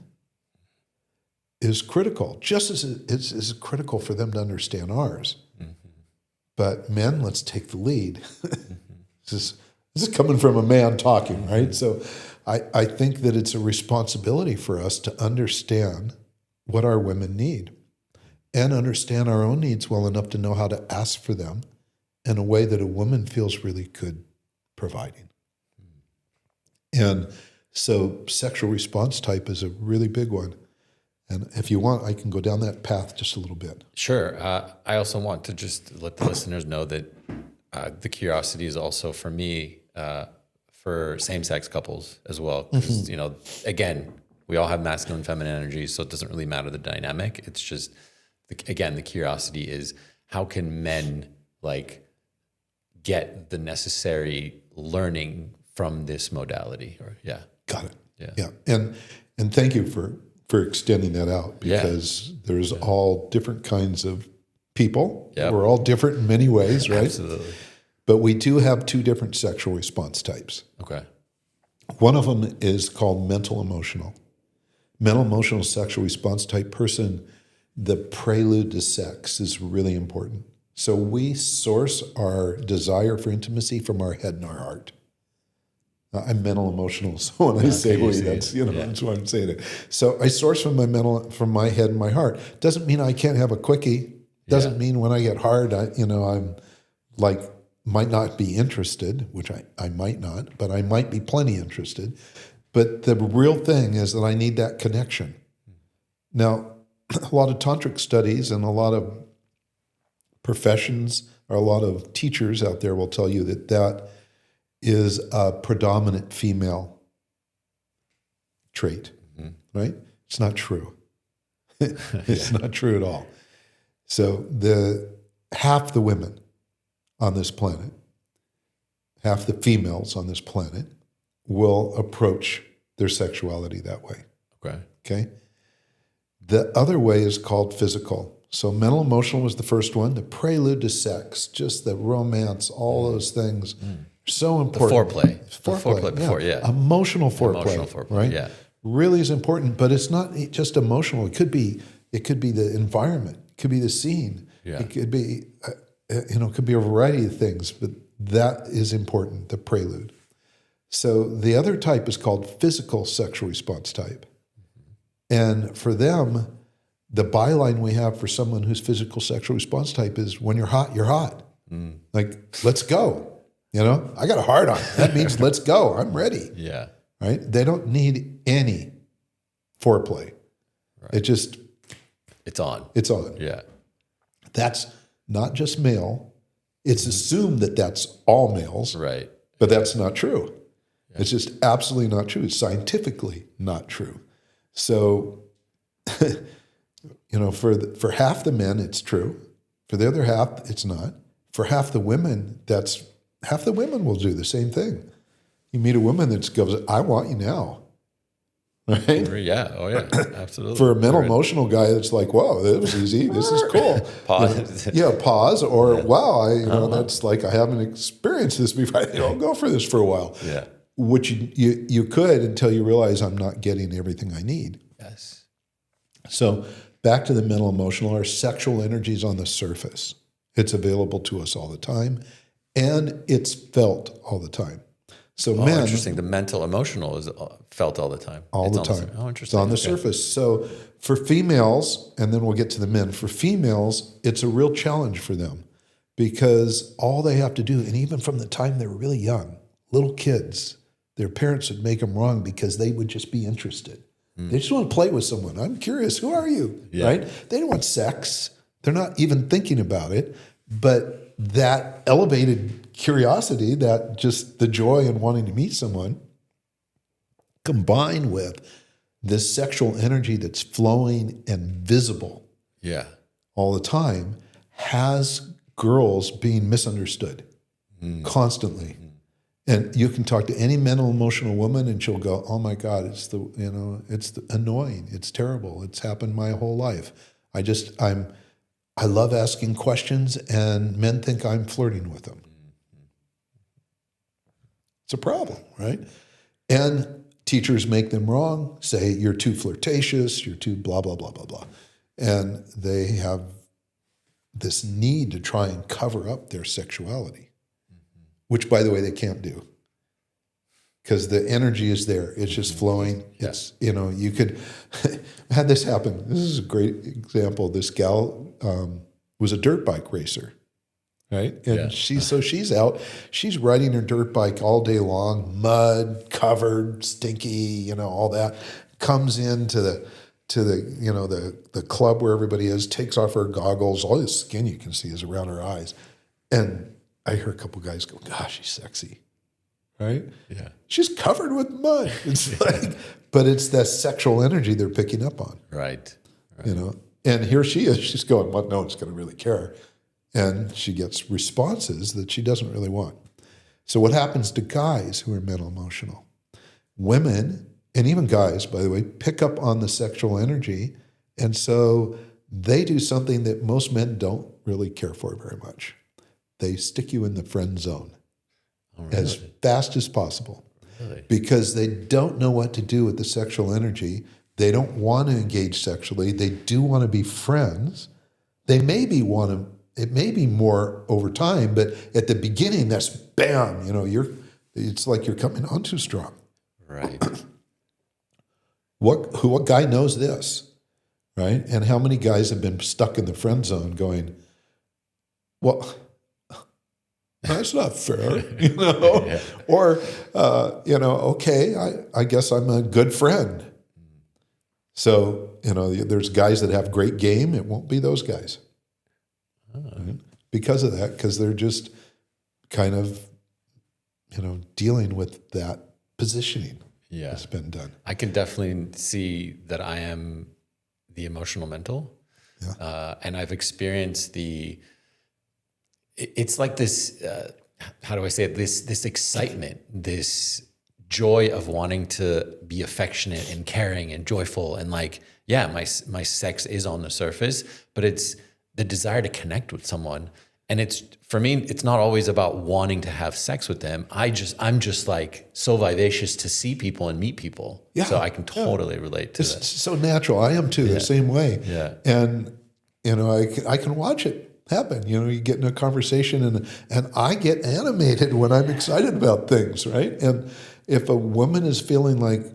is critical, just as it's critical for them to understand ours. But men, let's take the lead. This is coming from a man talking, right? So I think that it's a responsibility for us to understand what our women need and understand our own needs well enough to know how to ask for them in a way that a woman feels really good providing. And so sexual response type is a really big one. And if you want, I can go down that path just a little bit. Sure. I also want to just let the listeners know that the curiosity is also for me, for same-sex couples as well. Because, again, we all have masculine and feminine energy, so it doesn't really matter the dynamic. It's just, again, the curiosity is how can men get the necessary learning from this modality? Got it. Yeah. And thank you for extending that out, because there's all different kinds of people. Yep. We're all different in many ways, right? Absolutely. But we do have two different sexual response types. Okay. One of them is called mental emotional. Mental emotional sexual response type person, the prelude to sex is really important. So we source our desire for intimacy from our head and our heart. I'm mental emotional, so when I say we, that's that's why I'm saying it. So I source from my head and my heart. Doesn't mean I can't have a quickie. Doesn't mean when I get hard, I'm might not be interested, which I might not, but I might be plenty interested. But the real thing is that I need that connection. Now, a lot of tantric studies and a lot of professions or a lot of teachers out there will tell you that is a predominant female trait, right? It's not true. It's not true at all. So half the women on this planet, half the females on this planet will approach their sexuality that way. Okay? The other way is called physical. So mental emotional was the first one, the prelude to sex, just the romance, all those things. So important. The foreplay before. Emotional foreplay. Emotional foreplay, right? Really is important, but it's not just emotional. It could be the environment. It could be the scene. Yeah. It could be, it could be a variety of things, but that is important, the prelude. So the other type is called physical sexual response type. And for them, the byline we have for someone who's physical sexual response type is when you're hot, you're hot. Let's go. I got a hard on. That means let's go. I'm ready. Yeah. Right? They don't need any foreplay. Right. It's on. It's on. Yeah. That's not just male. It's assumed that that's all males. Right. But that's not true. Yeah. It's just absolutely not true. It's scientifically not true. So, for half the men, it's true. For the other half, it's not. For half the women, half the women will do the same thing. You meet a woman that goes, I want you now. Right? Yeah. Oh, yeah. Absolutely. For a mental emotional guy, it's like, whoa, that was easy. This is cool. Pause. Pause. Or, wow, that's like, I haven't experienced this before. I'll go for this for a while. Yeah. Which you could until you realize I'm not getting everything I need. Yes. So back to the mental emotional, our sexual energy is on the surface. It's available to us all the time. And it's felt all the time. So men... interesting. The mental emotional is felt all the time. All the time. Interesting. It's on the surface. So for females, and then we'll get to the men, for females, it's a real challenge for them because all they have to do, and even from the time they're really young, little kids, their parents would make them wrong because they would just be interested. They just want to play with someone. I'm curious. Who are you? Yeah. Right? They don't want sex. They're not even thinking about it. But that elevated curiosity, that just the joy in wanting to meet someone, combined with this sexual energy that's flowing and visible Yeah. all the time, has girls being misunderstood constantly. And you can talk to any mental emotional woman and she'll go, "Oh my God, it's annoying. It's terrible. It's happened my whole life. I love asking questions and men think I'm flirting with them." It's a problem, right? And teachers make them wrong, say you're too flirtatious, you're too blah, blah, blah, blah, blah. And they have this need to try and cover up their sexuality, which, by the way, they can't do. Because the energy is there. It's just flowing. It's, you could, I had this happen. This is a great example. This gal was a dirt bike racer, right? And she's out, she's riding her dirt bike all day long, mud, covered, stinky, all that. Comes into the club where everybody is, takes off her goggles. All this skin you can see is around her eyes. And I hear a couple guys go, "Gosh, she's sexy." Right? Yeah. She's covered with mud. It's but it's that sexual energy they're picking up on. Right. And here she is. She's going, "Well, no one's going to really care." And she gets responses that she doesn't really want. So what happens to guys who are mental emotional? Women, and even guys, by the way, pick up on the sexual energy. And so they do something that most men don't really care for very much. They stick you in the friend zone. Oh, really? As fast as possible. Really? Because they don't know what to do with the sexual energy. They don't want to engage sexually. They do want to be friends. They maybe want to, it may be more over time, but at the beginning, that's bam, it's like you're coming on too strong. Right. What guy knows this, right? And how many guys have been stuck in the friend zone going, "Well, that's not fair," Yeah. Or, okay, I guess I'm a good friend. So, there's guys that have great game. It won't be those guys. Right? Because of that, because they're just kind of, dealing with that positioning that's been done. I can definitely see that I am the emotional mental. Yeah. And I've experienced it's like this, how do I say it? This excitement, this joy of wanting to be affectionate and caring and joyful. And my sex is on the surface, but it's the desire to connect with someone. And for me, it's not always about wanting to have sex with them. I'm just like so vivacious to see people and meet people. Yeah. So I can totally relate to It's so natural. I am too, the same way. Yeah. And, I can watch it happen. You get in a conversation and I get animated when I'm excited about things, right? And if a woman is feeling like,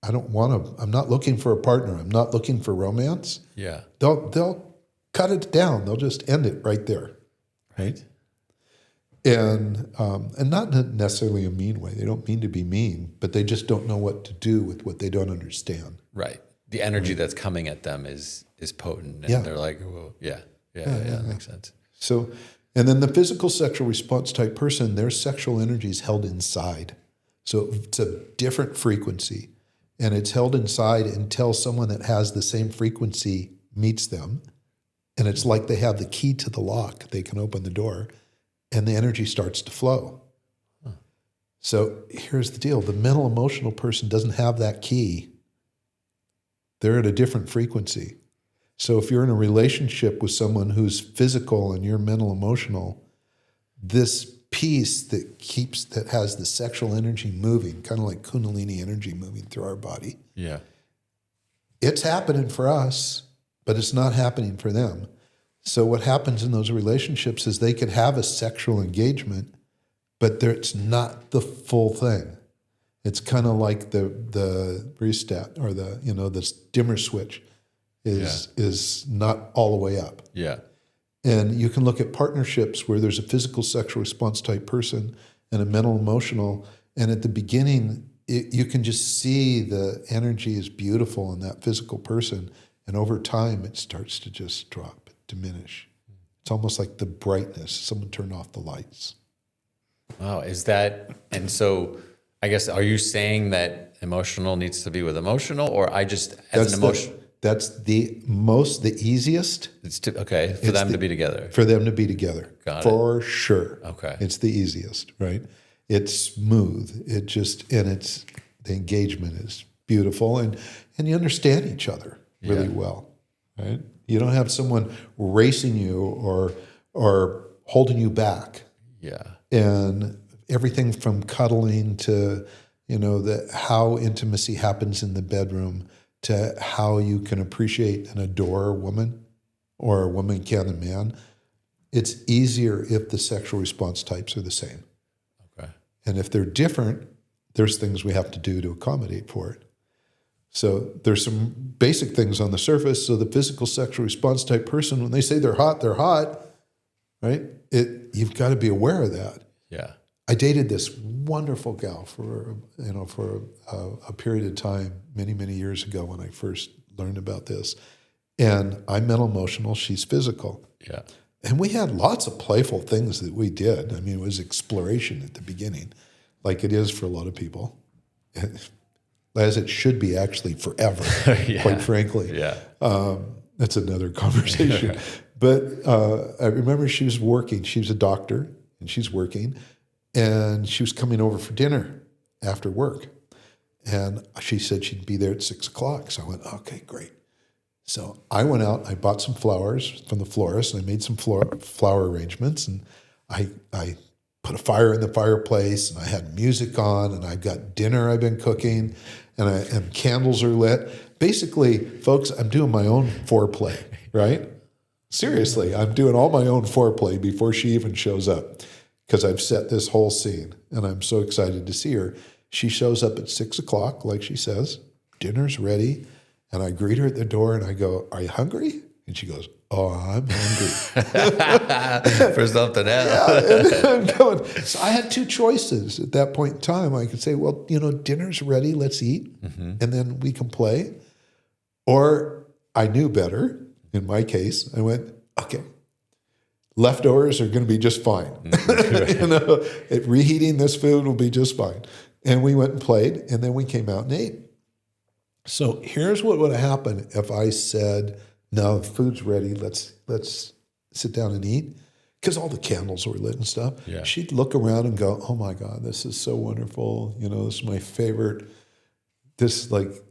I don't want to, I'm not looking for a partner, I'm not looking for romance. Yeah. They'll cut it down. They'll just end it right there. Right. And not in necessarily a mean way. They don't mean to be mean, but they just don't know what to do with what they don't understand. Right. The energy that's coming at them is potent. And they're like, "Whoa, yeah, makes sense." So, and then the physical sexual response type person, their sexual energy is held inside. So it's a different frequency. And it's held inside until someone that has the same frequency meets them. And it's like they have the key to the lock. They can open the door and the energy starts to flow. Huh. So here's the deal. The mental emotional person doesn't have that key. They're at a different frequency. So if you're in a relationship with someone who's physical and you're mental emotional, this piece that has the sexual energy moving, kind of like Kundalini energy moving through our body. Yeah. It's happening for us, but it's not happening for them. So what happens in those relationships is they could have a sexual engagement, but it's not the full thing. It's kind of like the rheostat or the dimmer switch is not all the way up. Yeah. And you can look at partnerships where there's a physical sexual response type person and a mental emotional. And at the beginning, you can just see the energy is beautiful in that physical person. And over time, it starts to just drop, diminish. It's almost like the brightness. Someone turned off the lights. Wow. And so I guess, are you saying that emotional needs to be with emotional, or I just, as an emotion? That's the easiest. Okay, for them to be together. For them to be together. Got it. For sure. Okay. It's the easiest, right? It's smooth. The engagement is beautiful, and you understand each other really well, right? You don't have someone racing you or holding you back. Yeah. And everything from cuddling to, how intimacy happens in the bedroom, to how you can appreciate and adore a woman, or a woman can a man. It's easier if the sexual response types are the same. Okay. And if they're different, there's things we have to do to accommodate for it. So there's some basic things on the surface. So the physical sexual response type person, when they say they're hot, right? You've got to be aware of that. Yeah. I dated this wonderful gal for a period of time many, many years ago when I first learned about this. And I'm mental emotional, she's physical. Yeah. And we had lots of playful things that we did. I mean, it was exploration at the beginning, like it is for a lot of people, as it should be actually forever, quite frankly. Yeah. That's another conversation. But I remember she was working. She was a doctor, and she's working. And she was coming over for dinner after work. And she said she'd be there at 6 o'clock. So I went, okay, great. So I went out, I bought some flowers from the florist, and I made some flower arrangements. And I put a fire in the fireplace, and I had music on, and I've got dinner I've been cooking, and candles are lit. Basically, folks, I'm doing my own foreplay, right? Seriously, I'm doing all my own foreplay before she even shows up, because I've set this whole scene, and I'm so excited to see her. She shows up at 6 o'clock, like she says, dinner's ready, and I greet her at the door, and I go, "Are you hungry?" And she goes, "Oh, I'm hungry." For something else. Yeah, and I'm going, so I had two choices at that point in time. I could say, well, dinner's ready, let's eat, and then we can play. Or I knew better. In my case, I went, okay, leftovers are going to be just fine. Reheating this food will be just fine. And we went and played, and then we came out and ate. So here's what would have happened if I said, no, the food's ready, let's sit down and eat. Because all the candles were lit and stuff. Yeah. She'd look around and go, oh my God, this is so wonderful. This is my favorite.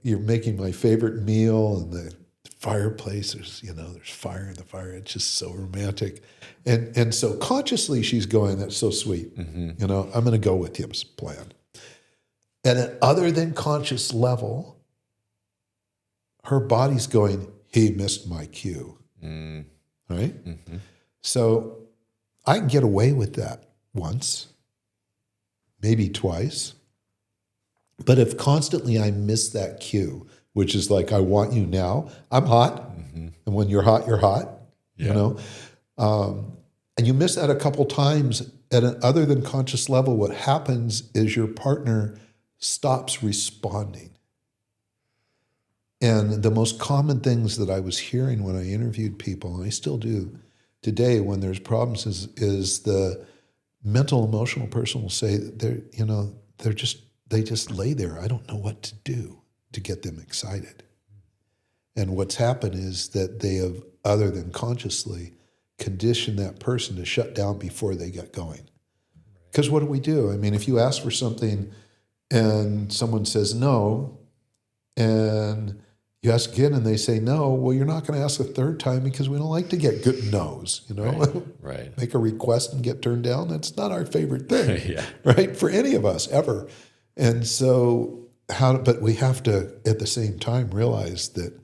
You're making my favorite meal, and the fireplace, there's fire in the fire. It's just so romantic. And so consciously she's going, that's so sweet. I'm going to go with Tim's plan. At an other than conscious level, her body's going, he missed my cue. Right? Mm-hmm. So I can get away with that once, maybe twice. But if constantly I miss that cue, which is like, I want you now, I'm hot. Mm-hmm. And when you're hot, yeah. And you miss that a couple times at an other than conscious level, what happens is your partner stops responding. And the most common things that I was hearing when I interviewed people, and I still do today when there's problems, is the mental emotional person will say they just lay there. I don't know what to do to get them excited. And what's happened is that they have, other than consciously, conditioned that person to shut down before they get going. Because what do? I mean, if you ask for something and someone says no, and you ask again and they say no, well, you're not going to ask a third time because we don't like to get good no's, Right. Make a request and get turned down. That's not our favorite thing, Yeah. right? For any of us, ever. And so but we have to, at the same time, realize that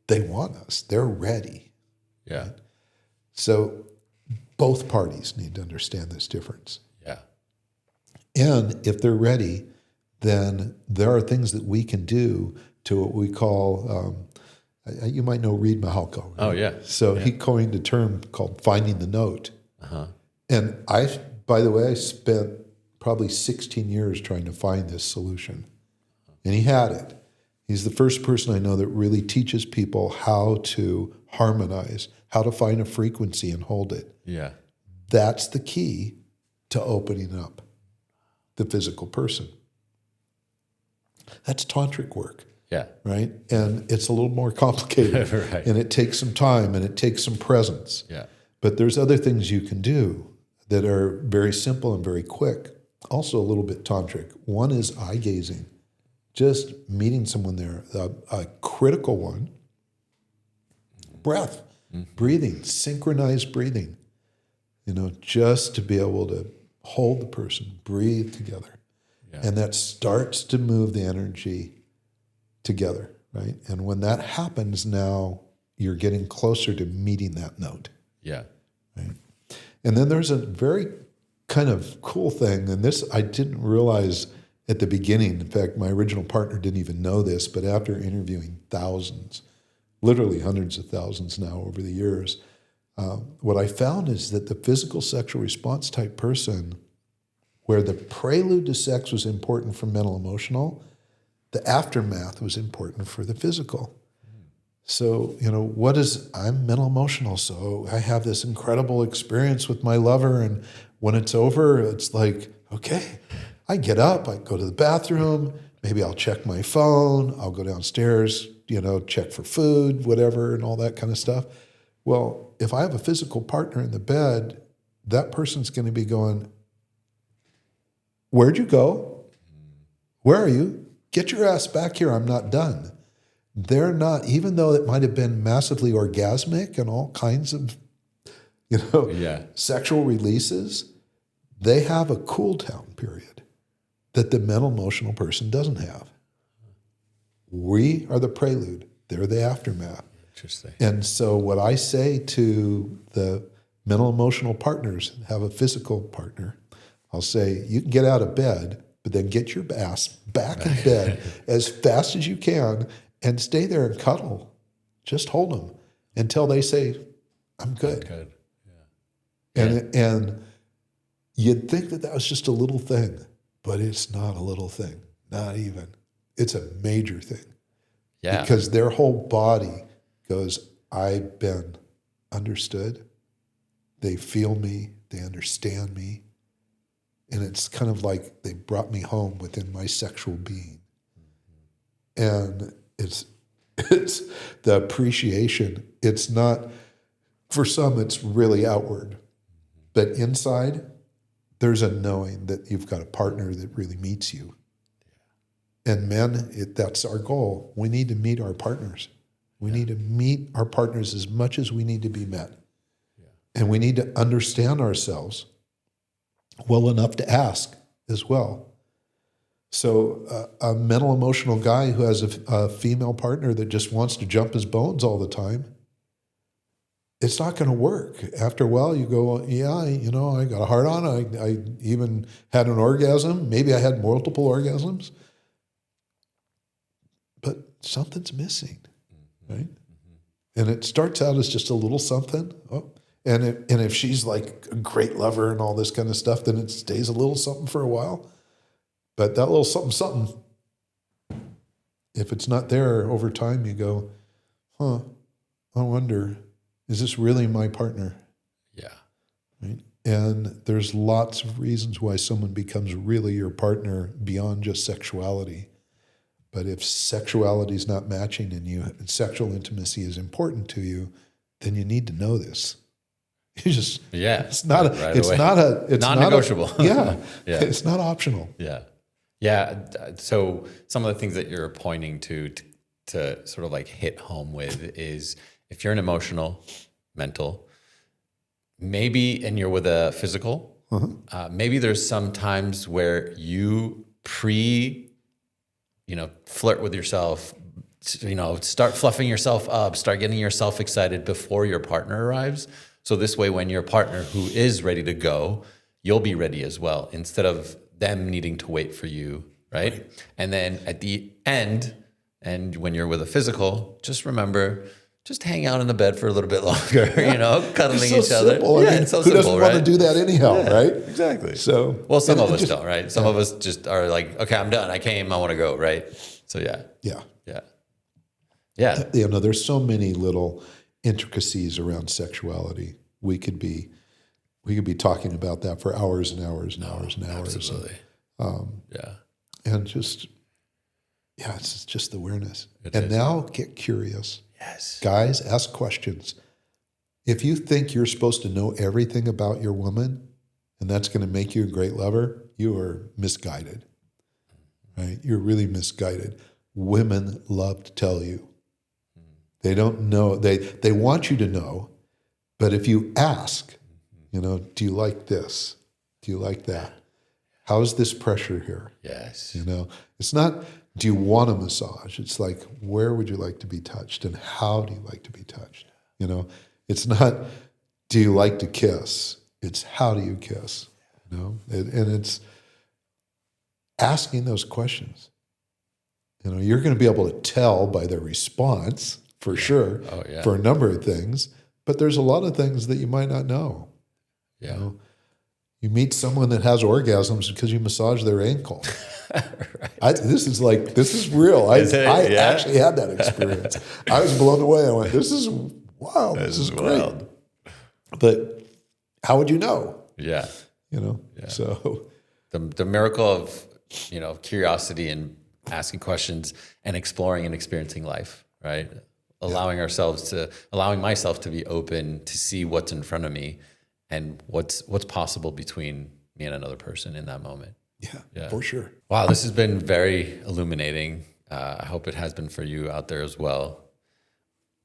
they want us. They're ready. Yeah. So both parties need to understand this difference. Yeah. And if they're ready, then there are things that we can do to what we call, you might know Reid Mihalko. Right? Oh, yeah. So he coined a term called finding the note. Uh-huh. And by the way, I spent probably 16 years trying to find this solution. And he had it. He's the first person I know that really teaches people how to harmonize, how to find a frequency and hold it. Yeah. That's the key to opening up the physical person. That's tantric work. Yeah. Right? And it's a little more complicated. Right. And it takes some time and it takes some presence. Yeah. But there's other things you can do that are very simple and very quick. Also a little bit tantric. One is eye gazing. Just meeting someone there. A critical one, breath, breathing, synchronized breathing. Just to be able to hold the person, breathe together. Yeah. And that starts to move the energy together, right? And when that happens, now you're getting closer to meeting that note. Yeah. Right? And then there's a very kind of cool thing, and this I didn't realize at the beginning. In fact, my original partner didn't even know this, but after interviewing thousands, literally hundreds of thousands now over the years, what I found is that the physical sexual response type person, where the prelude to sex was important for mental emotional, the aftermath was important for the physical. So, I'm mental emotional, so I have this incredible experience with my lover, and when it's over, it's like, okay, I get up, I go to the bathroom, maybe I'll check my phone, I'll go downstairs, check for food, whatever, and all that kind of stuff. Well, if I have a physical partner in the bed, that person's going to be going, where'd you go? Where are you? Get your ass back here, I'm not done. They're not, even though it might have been massively orgasmic and all kinds of, sexual releases, they have a cool down period that the mental emotional person doesn't have. We are the prelude. They're the aftermath. Interesting. And so what I say to the mental emotional partners, have a physical partner, I'll say, you can get out of bed, but then get your ass back in bed as fast as you can and stay there and cuddle. Just hold them until they say, I'm good. Good. Yeah. And you'd think that was just a little thing, but it's not a little thing. Not even. It's a major thing. Yeah. Because their whole body goes, I've been understood. They feel me. They understand me. And it's kind of like they brought me home within my sexual being. And it's the appreciation. It's not, for some, it's really outward. But inside, there's a knowing that you've got a partner that really meets you. And men, that's our goal. We need to meet our partners. We need to meet our partners as much as we need to be met. Yeah. And we need to understand ourselves well enough to ask as well. So a mental emotional guy who has a female partner that just wants to jump his bones all the time, it's not going to work. After a while, you go, yeah, I got a hard on. I even had an orgasm. Maybe I had multiple orgasms. But something's missing, right? And it starts out as just a little something. And if she's like a great lover and all this kind of stuff, then it stays a little something for a while. But that little something, if it's not there over time, you go, I wonder, is this really my partner? Yeah. Right? And there's lots of reasons why someone becomes really your partner beyond just sexuality. But if sexuality is not matching in you and sexual intimacy is important to you, then you need to know this. You just, it's not non-negotiable. It's not optional. Yeah. So some of the things that you're pointing to sort of like hit home with is if you're an emotional, mental, maybe, and you're with a physical, maybe there's some times where you flirt with yourself, start fluffing yourself up, start getting yourself excited before your partner arrives. So this way, when your partner who is ready to go, you'll be ready as well, instead of them needing to wait for you, right? And then at the end, and when you're with a physical, just remember just hang out in the bed for a little bit longer, cuddling It's so each other. simple. I mean, it's so who simple, doesn't right? want to do that anyhow, right? Exactly. So, well, some and of us just- don't, right? Some of us just are like, okay, I'm done. I came. I want to go, right? So yeah. There's so many little intricacies around sexuality. We could be talking about that for hours and hours and hours and hours. Absolutely. And just, it's just the awareness. And is. now get curious. Yes. Guys, ask questions. If you think you're supposed to know everything about your woman and that's going to make you a great lover, you are misguided, right? You're really misguided. Women love to tell you. They don't know. They want you to know, but if you ask, do you like this? Do you like that? How's this pressure here? Yes. It's not, do you want a massage? It's like, where would you like to be touched and how do you like to be touched? It's not, do you like to kiss? It's how do you kiss? And it's asking those questions. You're going to be able to tell by their response for sure, for a number of things, but there's a lot of things that you might not know. Yeah. You meet someone that has orgasms because you massage their ankle. Right. This is real. I actually had that experience. I was blown away. I went, this is wow. This is great. Wild. But how would you know? Yeah. So the miracle of, curiosity and asking questions and exploring and experiencing life, right? Allowing myself to be open to see what's in front of me and what's possible between me and another person in that moment. Yeah, for sure. Wow, this has been very illuminating. I hope it has been for you out there as well.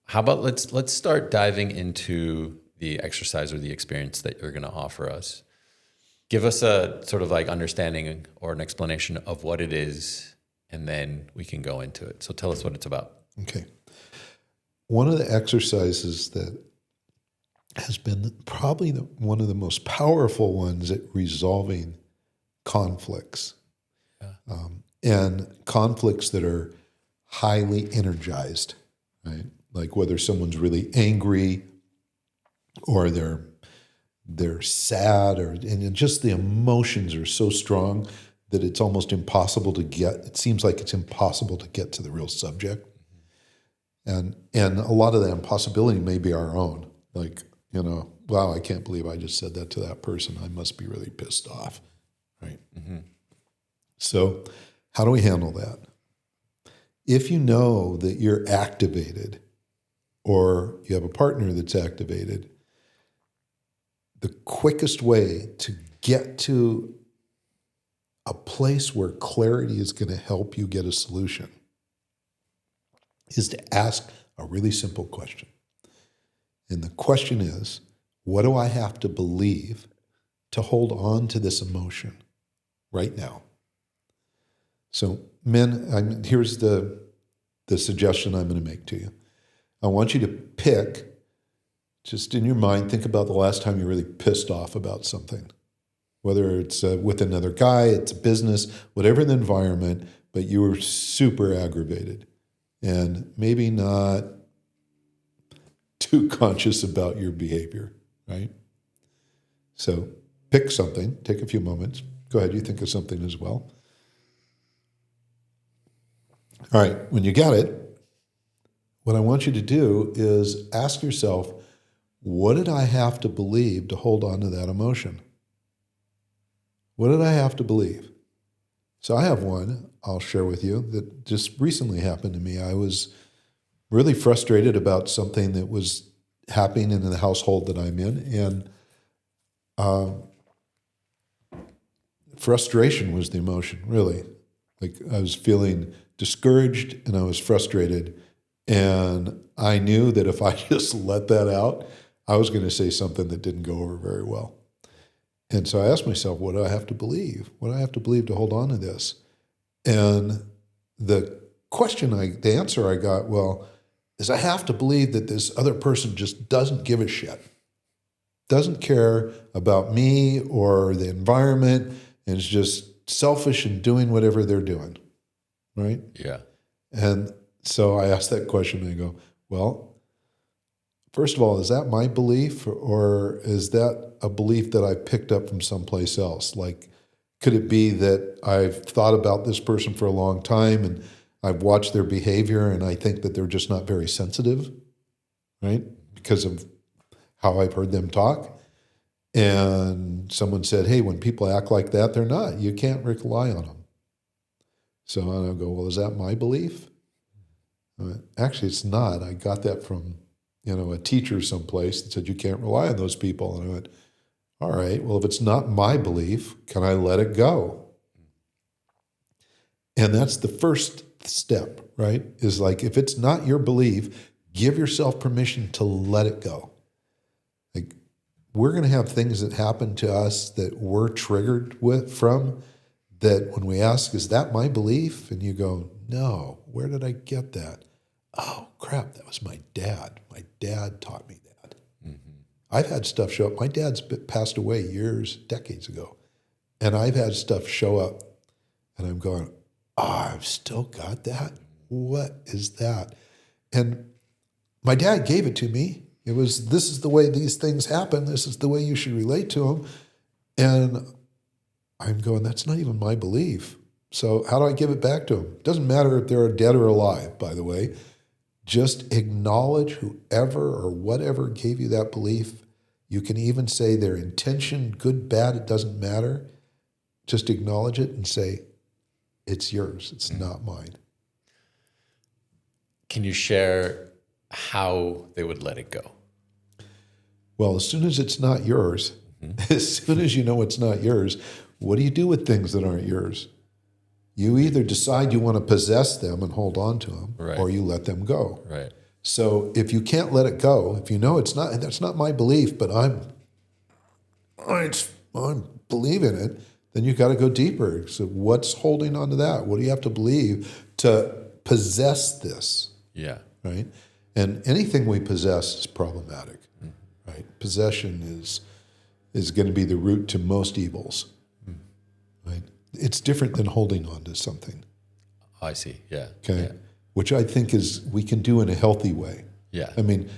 How about let's start diving into the exercise or the experience that you're going to offer us. Give us a sort of like understanding or an explanation of what it is, and then we can go into it. So tell us what it's about. Okay. One of the exercises that has been probably one of the most powerful ones at resolving conflicts, and conflicts that are highly energized, right? Like whether someone's really angry or they're sad, and just the emotions are so strong that it's almost impossible to get. It seems like it's impossible to get to the real subject, and a lot of that impossibility may be our own. Like, wow, I can't believe I just said that to that person. I must be really pissed off, right? Mm-hmm. So how do we handle that? If you know that you're activated or you have a partner that's activated, the quickest way to get to a place where clarity is going to help you get a solution is to ask a really simple question. And the question is, what do I have to believe to hold on to this emotion right now? So men, here's the suggestion I'm going to make to you. I want you to pick, just in your mind, think about the last time you really pissed off about something. Whether it's with another guy, it's a business, whatever the environment, but you were super aggravated and maybe not too conscious about your behavior, right? So pick something, take a few moments. Go ahead, you think of something as well. All right, when you got it, what I want you to do is ask yourself, what did I have to believe to hold on to that emotion? What did I have to believe? So I have one I'll share with you that just recently happened to me. I was really frustrated about something that was happening in the household that I'm in, and frustration was the emotion, really. Like I was feeling discouraged and I was frustrated, and I knew that if I just let that out, I was going to say something that didn't go over very well. And so I asked myself, what do I have to believe? What do I have to believe to hold on to this? And the answer I got, is I have to believe that this other person just doesn't give a shit, doesn't care about me or the environment, and is just selfish and doing whatever they're doing, right? Yeah. And so I asked that question and I go, first of all, is that my belief, or is that a belief that I picked up from someplace else? Like, could it be that I've thought about this person for a long time and I've watched their behavior and I think that they're just not very sensitive, right? Because of how I've heard them talk. And someone said, hey, when people act like that, they're not. You can't rely on them. So I'll go, well, is that my belief? Actually, it's not. I got that from, a teacher someplace that said you can't rely on those people. And I went, all right, well, if it's not my belief, can I let it go? And that's the first step, right? Is like, if it's not your belief, give yourself permission to let it go. Like, we're going to have things that happen to us that we're triggered from, that when we ask, is that my belief? And you go, no, where did I get that? Oh, crap, that was my dad. My dad taught me that. Mm-hmm. I've had stuff show up. My dad's passed away decades ago. And I've had stuff show up and I'm going, I've still got that? What is that? And my dad gave it to me. It was, this is the way these things happen. This is the way you should relate to them. And I'm going, that's not even my belief. So how do I give it back to them? It doesn't matter if they're dead or alive, by the way. Just acknowledge whoever or whatever gave you that belief. You can even say their intention, good, bad, it doesn't matter. Just acknowledge it and say, it's yours. It's not mine. Can you share how they would let it go? Well, as soon as it's not yours, as soon as you know it's not yours, what do you do with things that aren't yours? You either decide you want to possess them and hold on to them, right, or you let them go. Right. So if you can't let it go, if you know it's not, that's not my belief, but I'm believing it, then you've got to go deeper. So what's holding on to that? What do you have to believe to possess this? Yeah. Right? And anything we possess is problematic. Right? Possession is going to be the root to most evils. Right? It's different than holding on to something. I see. Yeah. Okay. Yeah. Which I think we can do in a healthy way. Yeah. I mean,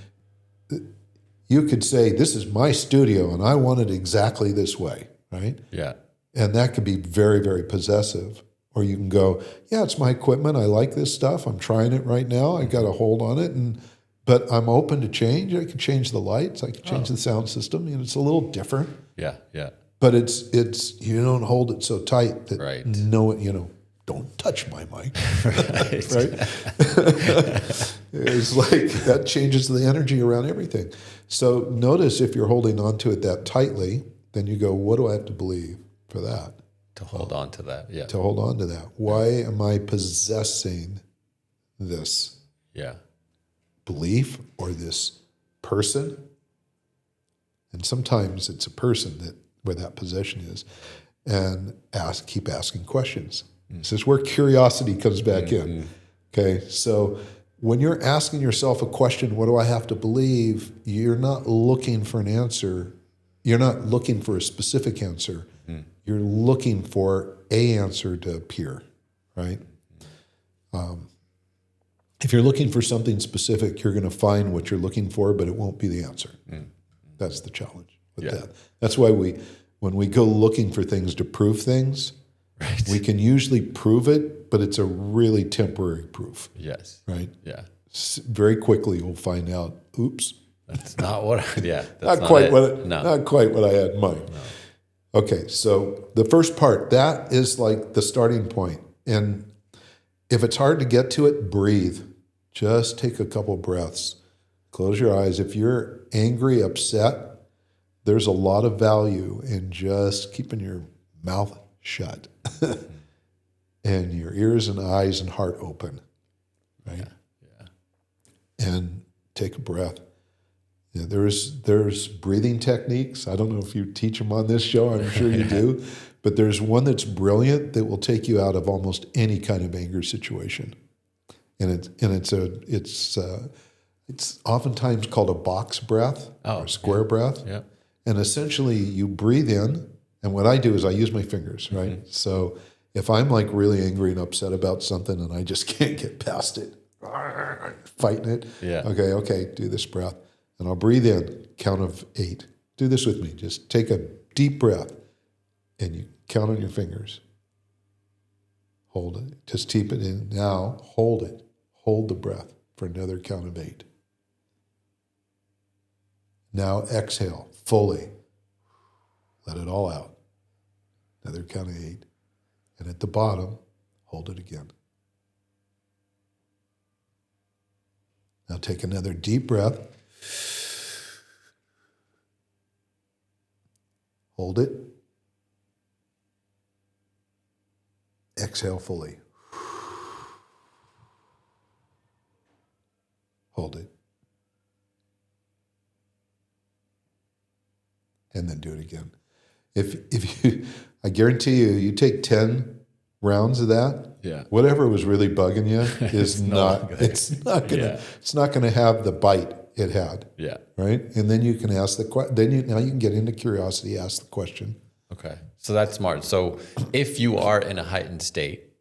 you could say, this is my studio and I want it exactly this way. Right? Yeah. And that could be very, very possessive. Or you can go, yeah, it's my equipment. I like this stuff. I'm trying it right now. I got a hold on it. But I'm open to change. I can change the lights. I can change the sound system. It's a little different. Yeah, yeah. But it's you don't hold it so tight that right. Don't touch my mic. Right. Right? It's like that changes the energy around everything. So notice if you're holding on to it that tightly, then you go, what do I have to believe for that? To hold on to that, yeah. To hold on to that. Why am I possessing this belief or this person? And sometimes it's a person where that possession is. And keep asking questions. This is where curiosity comes back in. Okay, so when you're asking yourself a question, what do I have to believe? You're not looking for an answer. You're not looking for a specific answer. You're looking for a answer to appear, right? If you're looking for something specific, you're going to find what you're looking for, but it won't be the answer. That's the challenge with that. That's why when we go looking for things to prove things, right, we can usually prove it, but it's a really temporary proof. Yes. Right? Yeah. Very quickly we'll find out, oops. That's not what not quite what I had in mind. No. Okay, so the first part, that is like the starting point. And if it's hard to get to it, breathe. Just take a couple breaths. Close your eyes. If you're angry, upset, there's a lot of value in just keeping your mouth shut and your ears and eyes and heart open, right? Yeah. And take a breath. Yeah, there's breathing techniques. I don't know if you teach them on this show. I'm sure you do. But there's one that's brilliant that will take you out of almost any kind of anger situation. And it's oftentimes called a box breath or a square breath. Yeah. And essentially you breathe in, and what I do is I use my fingers, right? So if I'm like really angry and upset about something and I just can't get past it, fighting it, okay, do this breath. And I'll breathe in, count of 8. Do this with me. Just take a deep breath and you count on your fingers. Hold it. Just keep it in. Now, hold it. Hold the breath for another count of 8. Now exhale fully. Let it all out. Another count of 8. And at the bottom, hold it again. Now take another deep breath. Hold it. Exhale fully. Hold it. And then do it again. If you, I guarantee you take 10 rounds of that, Yeah. whatever was really bugging you is It's not gonna have the bite it had. Yeah. Right? And then you can ask the question. Now you can get into curiosity, ask the question. Okay. So that's smart. So if you are in a heightened state,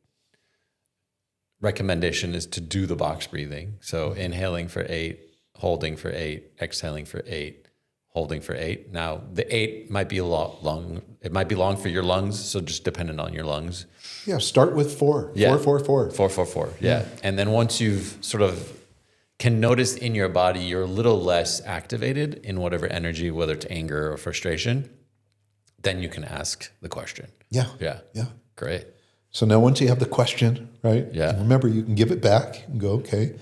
recommendation is to do the box breathing. So inhaling for 8, holding for 8, exhaling for 8, holding for 8. Now the 8 might be a lot long. It might be long for your lungs. So just dependent on your lungs. Yeah. Start with 4. Yeah. 4, 4, 4. 4, 4, 4. Yeah. And then once you've sort of can notice in your body, you're a little less activated in whatever energy, whether it's anger or frustration, then you can ask the question. Yeah. Yeah. Yeah. Great. So now once you have the question, right? Yeah. Remember, you can give it back and go, okay,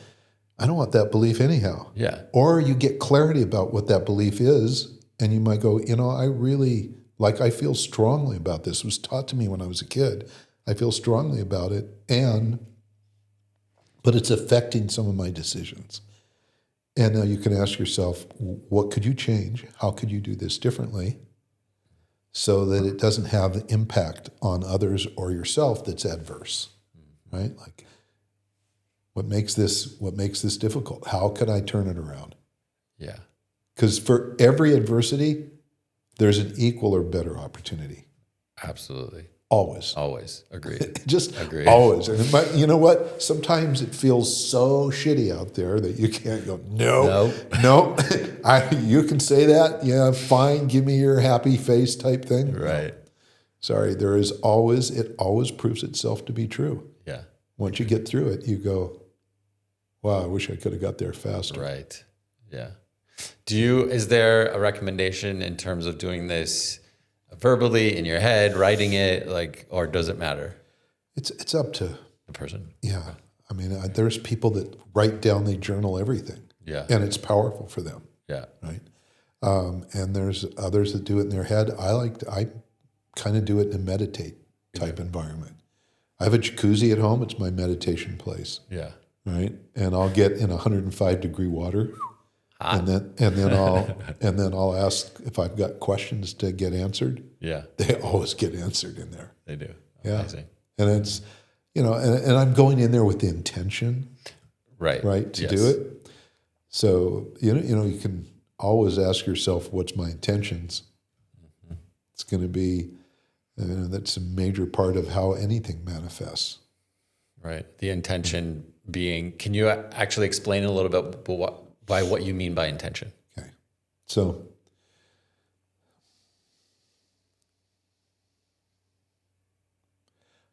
I don't want that belief anyhow. Yeah. Or you get clarity about what that belief is, and you might go, I feel strongly about this. It was taught to me when I was a kid. I feel strongly about it, but it's affecting some of my decisions. And now you can ask yourself, what could you change? How could you do this differently so that it doesn't have the impact on others or yourself that's adverse, right? Like, what makes this difficult? How could I turn it around? Yeah. Because for every adversity, there's an equal or better opportunity. Absolutely. Always. Always. Agreed. Just Agreed. always. And you know what? Sometimes it feels so shitty out there that you can't go, no. You can say that. Yeah, fine. Give me your happy face type thing. Right. No. Sorry. It always proves itself to be true. Yeah. Once you get through it, you go, wow, I wish I could have got there faster. Right. Yeah. Is there a recommendation in terms of doing this verbally in your head, writing it, or does it matter? It's up to The person. Yeah. I mean, there's people that write down, they journal everything. Yeah. And it's powerful for them. Yeah. Right. And there's others that do it in their head. I kind of do it in a meditate type environment. I have a jacuzzi at home. It's my meditation place. Yeah. Right. And I'll get in 105-degree water. And then I'll ask if I've got questions to get answered. Yeah. They always get answered in there. They do. Yeah. Amazing. And it's, and I'm going in there with the intention, Right. to do it. So, you can always ask yourself, what's my intentions? Mm-hmm. It's going to be, that's a major part of how anything manifests. Right. The intention being, can you actually explain a little bit by what you mean by intention? Okay. So,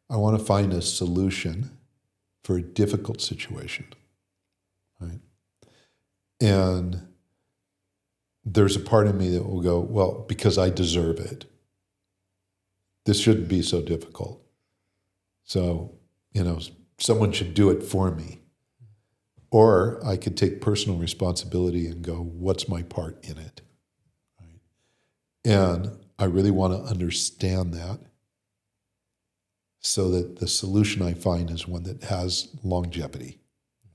I want to find a solution for a difficult situation, right? And there's a part of me that will go, well, because I deserve it. This shouldn't be so difficult. So, someone should do it for me. Or I could take personal responsibility and go, what's my part in it? Right? And I really want to understand that so that the solution I find is one that has longevity,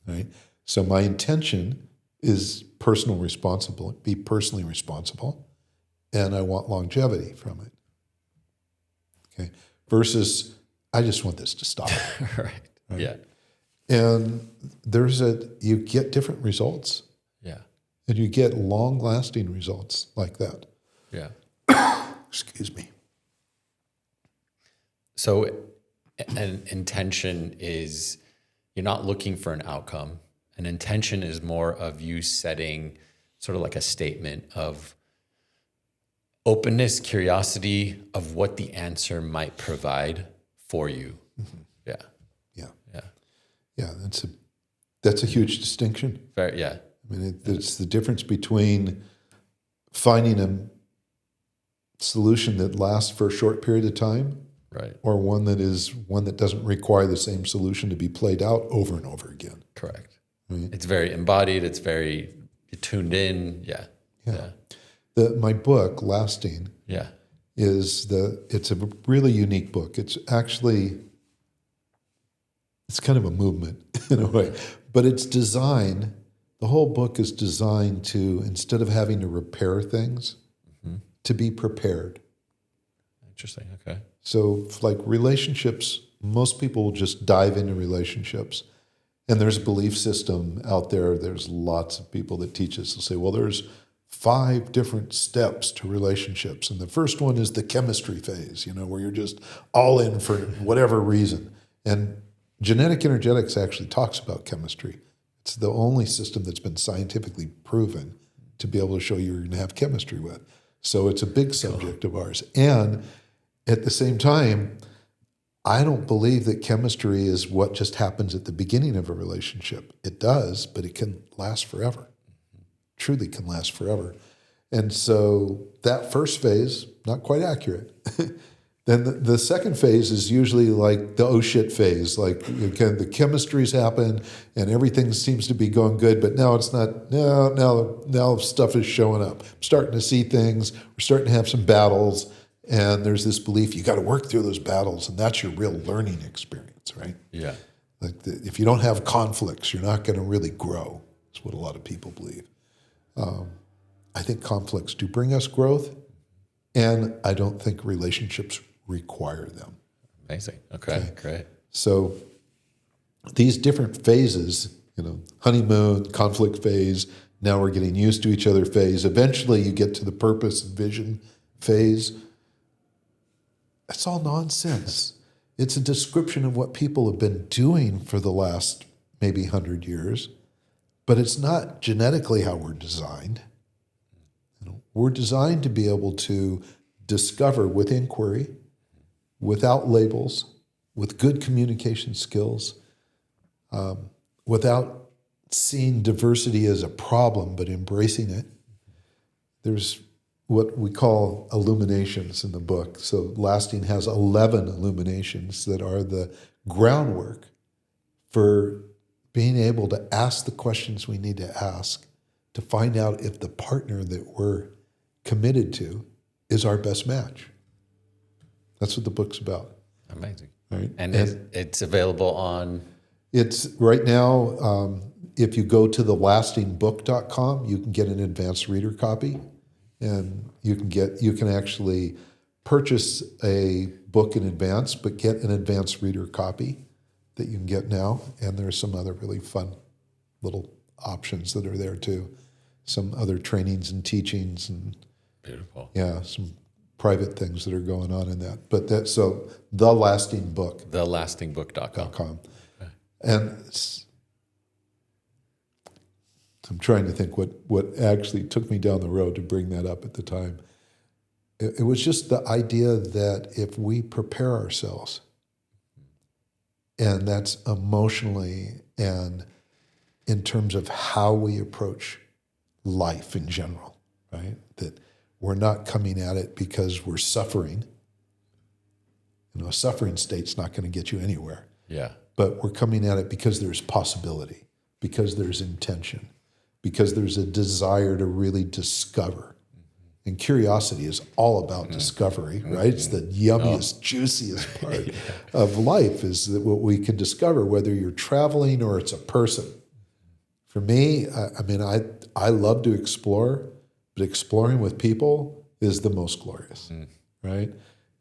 right? So my intention is be personally responsible, and I want longevity from it. Okay. Versus, I just want this to stop. Right. Yeah. And you get different results. Yeah. And you get long-lasting results like that. Yeah. Excuse me. So an intention is, you're not looking for an outcome. An intention is more of you setting sort of like a statement of openness, curiosity of what the answer might provide for you. Yeah. Yeah. Yeah. Yeah. That's a huge distinction. Very, yeah. I mean, it's the difference between finding a solution that lasts for a short period of time, Right. or one that doesn't require the same solution to be played out over and over again. Correct. Right? It's very embodied. It's very tuned in. Yeah. Yeah. My book, Lasting, Yeah. it's a really unique book. It's kind of a movement in a way, but the whole book is designed to, instead of having to repair things, to be prepared. Interesting. Okay. So like relationships, most people will just dive into relationships. And there's a belief system out there. There's lots of people that teach us to say, well, there's 5 different steps to relationships. And the first one is the chemistry phase, where you're just all in for whatever reason. And genetic energetics actually talks about chemistry. It's the only system that's been scientifically proven to be able to show you're going to have chemistry with. So it's a big subject of ours. And at the same time, I don't believe that chemistry is what just happens at the beginning of a relationship. It does, but it can last forever. Truly can last forever. And so that first phase, not quite accurate. Then the second phase is usually like the oh shit phase. Like, again, the chemistry's happened and everything seems to be going good, but now it's not. Now stuff is showing up. I'm starting to see things. We're starting to have some battles, and there's this belief you got to work through those battles, and that's your real learning experience, right? Yeah. Like if you don't have conflicts, you're not going to really grow. That's what a lot of people believe. I think conflicts do bring us growth, and I don't think relationships require them. Amazing. Okay. Great. So these different phases, honeymoon, conflict phase, now we're getting used to each other phase. Eventually you get to the purpose and vision phase. That's all nonsense. It's a description of what people have been doing for the last maybe 100 years, but it's not genetically how we're designed. We're designed to be able to discover with inquiry, without labels, with good communication skills, without seeing diversity as a problem, but embracing it. There's what we call illuminations in the book. So Lasting has 11 illuminations that are the groundwork for being able to ask the questions we need to ask to find out if the partner that we're committed to is our best match. That's what the book's about. Amazing. Right? And it's available on? It's right now, if you go to thelastingbook.com, you can get an advanced reader copy, and you can actually purchase a book in advance, but get an advanced reader copy that you can get now. And there's some other really fun little options that are there too. Some other trainings and teachings and Beautiful. Yeah, some private things that are going on in that. But so thelastingbook.com. Thelastingbook.com. Okay. And I'm trying to think what actually took me down the road to bring that up at the time. It was just the idea that if we prepare ourselves, and that's emotionally and in terms of how we approach life in general, right? That we're not coming at it because we're suffering. A suffering state's not going to get you anywhere. Yeah. But we're coming at it because there's possibility, because there's intention, because there's a desire to really discover. And curiosity is all about discovery, right? It's the yummiest, juiciest part of life is that what we can discover, whether you're traveling or it's a person. For me, I love to explore, but exploring with people is the most glorious, right?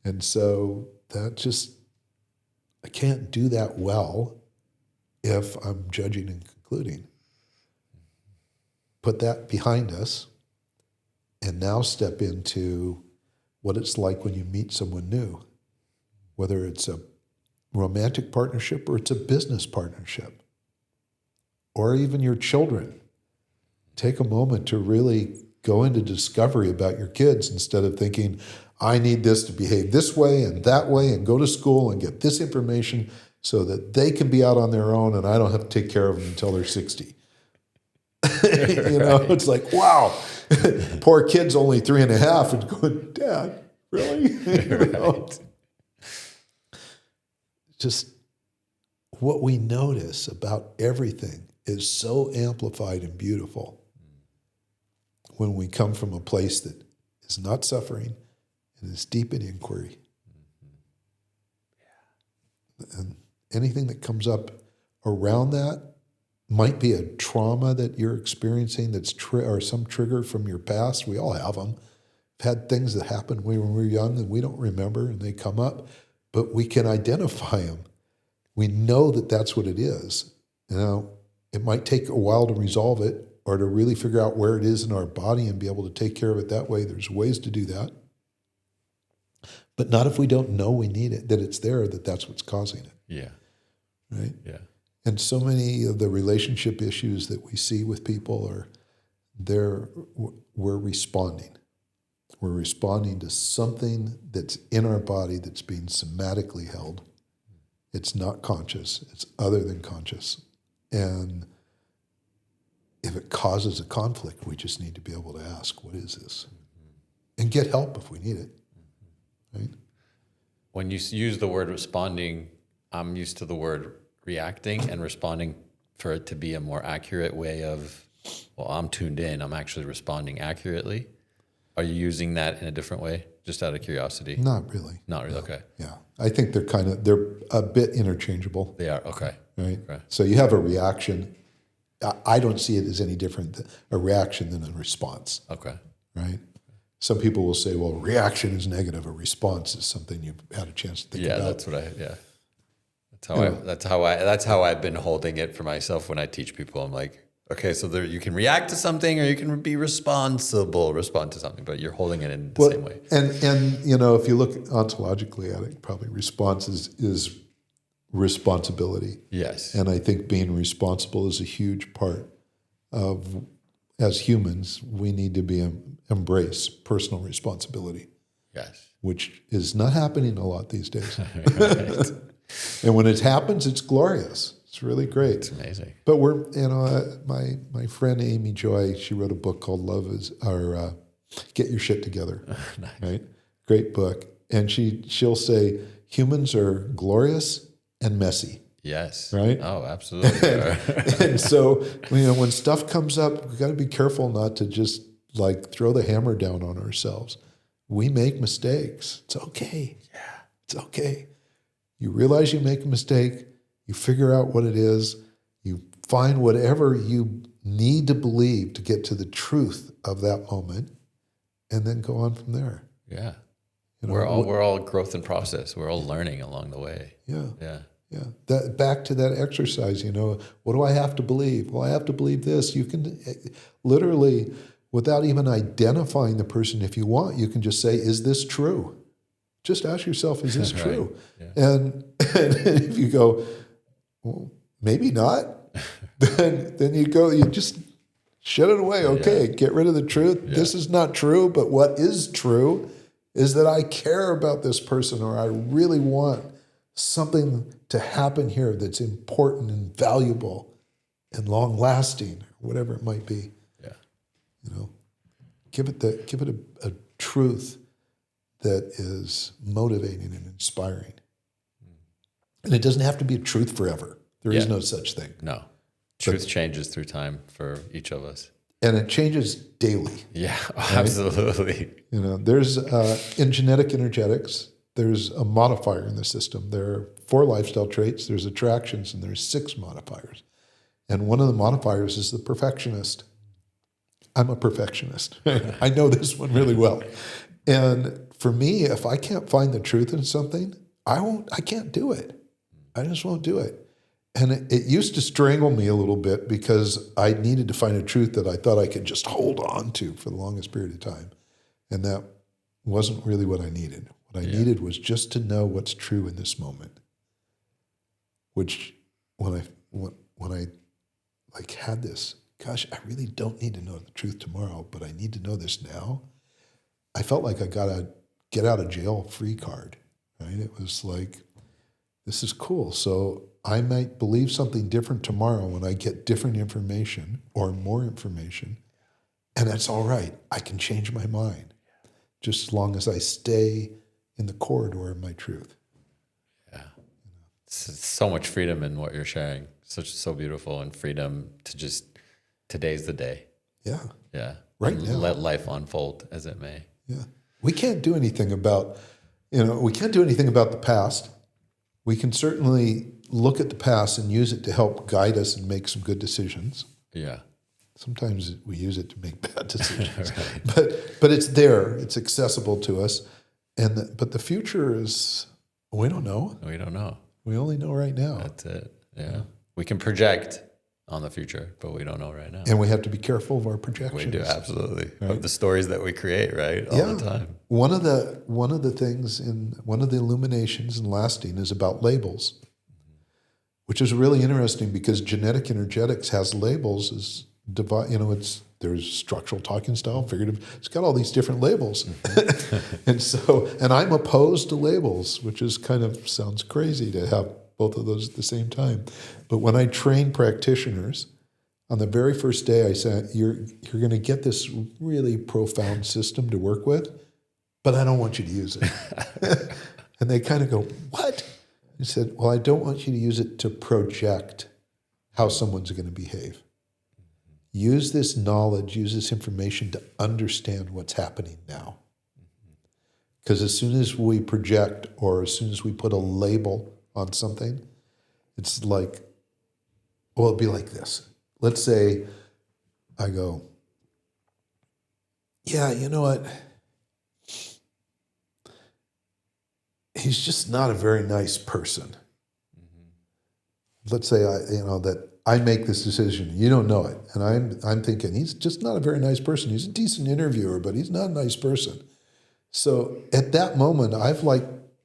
And so I can't do that well if I'm judging and concluding. Put that behind us and now step into what it's like when you meet someone new, whether it's a romantic partnership or it's a business partnership, or even your children. Take a moment to really go into discovery about your kids instead of thinking, I need this to behave this way and that way and go to school and get this information so that they can be out on their own and I don't have to take care of them until they're 60. It's like, wow, poor kid's only 3.5 and going, Dad, really? Right. Just what we notice about everything is so amplified and beautiful when we come from a place that is not suffering and is deep in inquiry. And anything that comes up around that might be a trauma that you're experiencing that's or some trigger from your past. We all have them. We've had things that happened when we were young and we don't remember and they come up, but we can identify them. We know that that's what it is. It might take a while to resolve it or to really figure out where it is in our body and be able to take care of it that way. There's ways to do that. But not if we don't know we need it, that it's there, that's what's causing it. Yeah. Right? Yeah. And so many of the relationship issues that we see with people we're responding. We're responding to something that's in our body that's being somatically held. It's not conscious. It's other than conscious. And if it causes a conflict, we just need to be able to ask, what is this? And get help if we need it. Right? When you use the word responding, I'm used to the word reacting and responding for it to be a more accurate way of, well, I'm tuned in. I'm actually responding accurately. Are you using that in a different way? Just out of curiosity? Not really. Not really. No. Okay. Yeah. I think they're a bit interchangeable. They are. Okay. Right. Okay. So you have a reaction. I don't see it as any different a reaction than a response. Okay. Right. Some people will say, well, reaction is negative. A response is something you've had a chance to think about. That's how I've been holding it for myself when I teach people. I'm like, okay, so you can react to something or you can be respond to something, but you're holding it in the same way. And if you look ontologically at it, probably response is responsibility. Yes. And I think being responsible is a huge part of, as humans, we need to embrace personal responsibility. Yes. Which is not happening a lot these days. Right. And when it happens, it's glorious. It's really great. It's amazing. But my friend Amy Joy, she wrote a book called Get Your Shit Together. Nice. Right? Great book. And she'll say, humans are glorious and messy. Yes. Right? Oh, absolutely. And so, when stuff comes up, we've got to be careful not to just throw the hammer down on ourselves. We make mistakes. It's okay. Yeah. It's okay. You realize you make a mistake. You figure out what it is. You find whatever you need to believe to get to the truth of that moment, and then go on from there. Yeah. We're all growth and process. We're all learning along the way. Yeah. Yeah. Yeah. Back to that exercise, what do I have to believe? Well, I have to believe this. You can literally, without even identifying the person, if you want, you can just say, is this true? Just ask yourself, is this true? Right. Yeah. And if you go, well, maybe not, then you just shut it away. Okay, get rid of the truth. Yeah. This is not true, but what is true is that I care about this person, or I really want something to happen here that's important and valuable and long-lasting, or whatever it might be. Yeah. Give it a truth that is motivating and inspiring. And it doesn't have to be a truth forever. There is no such thing. No. Truth changes through time for each of us. And it changes daily. Yeah, absolutely. There's in genetic energetics, there's a modifier in the system. There are 4 lifestyle traits, there's attractions, and there's 6 modifiers. And one of the modifiers is the perfectionist. I'm a perfectionist. I know this one really well. And for me, if I can't find the truth in something, I can't do it. I just won't do it. And it used to strangle me a little bit because I needed to find a truth that I thought I could just hold on to for the longest period of time. And that wasn't really what I needed. What I needed was just to know what's true in this moment. Which when I had this gosh, I really don't need to know the truth tomorrow, but I need to know this now. I felt like I got a get out of jail free card, right? It was like, this is cool. So I might believe something different tomorrow when I get different information or more information. And that's all right. I can change my mind just as long as I stay in the corridor of my truth. Yeah. It's so much freedom in what you're sharing. So beautiful, and freedom to just, today's the day. Yeah. Yeah. Right And now. let life unfold as it may. Yeah. We can't do anything about, we can't do anything about the past. We can certainly look at the past and use it to help guide us and make some good decisions. Yeah. Sometimes we use it to make bad decisions, Right. but it's there. It's accessible to us. But the future is, we don't know. We don't know. We only know right now. That's it. Yeah. We can project on the future, but we don't know right now. And we have to be careful of our projections. We do, absolutely. Right? Of the stories that we create, right? All the time. One of the things in one of the illuminations in lasting is about labels, which is really interesting because genetic energetics has labels as there's structural talking style, figurative. It's got all these different labels. and I'm opposed to labels, which is kind of sounds crazy to have both of those at the same time. But when I train practitioners, on the very first day I said, you're going to get this really profound system to work with, but I don't want you to use it. And they kind of go, what? I said, well, I don't want you to use it to project how someone's going to behave. Use this knowledge, use this information to understand what's happening now. Because as soon as we project or as soon as we put a label on something, it's like, well, it'd be like this. Let's say I go, yeah, you know what? He's just not a very nice person. Let's say that I make this decision. You don't know it, and I'm thinking he's just not a very nice person. He's a decent interviewer, but he's not a nice person. So at that moment, I've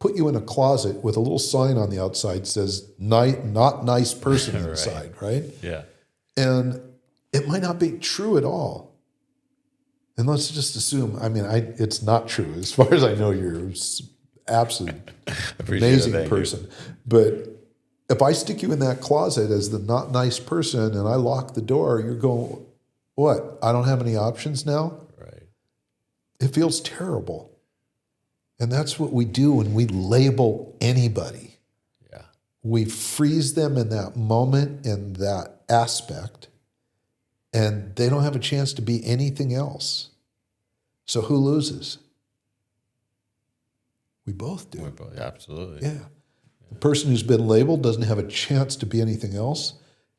put you in a closet with a little sign on the outside says "not nice person" inside, right? Yeah. And it might not be true at all. And let's just assume. It's not true as far as I know. You're an absolute amazing person, but if I stick you in that closet as the not nice person and I lock the door, you're going, what? I don't have any options now? Right. It feels terrible. And that's what we do when we label anybody. Yeah. We freeze them in that moment, in that aspect, and they don't have a chance to be anything else. So who loses? We both do. Absolutely. Yeah. The person who's been labeled doesn't have a chance to be anything else.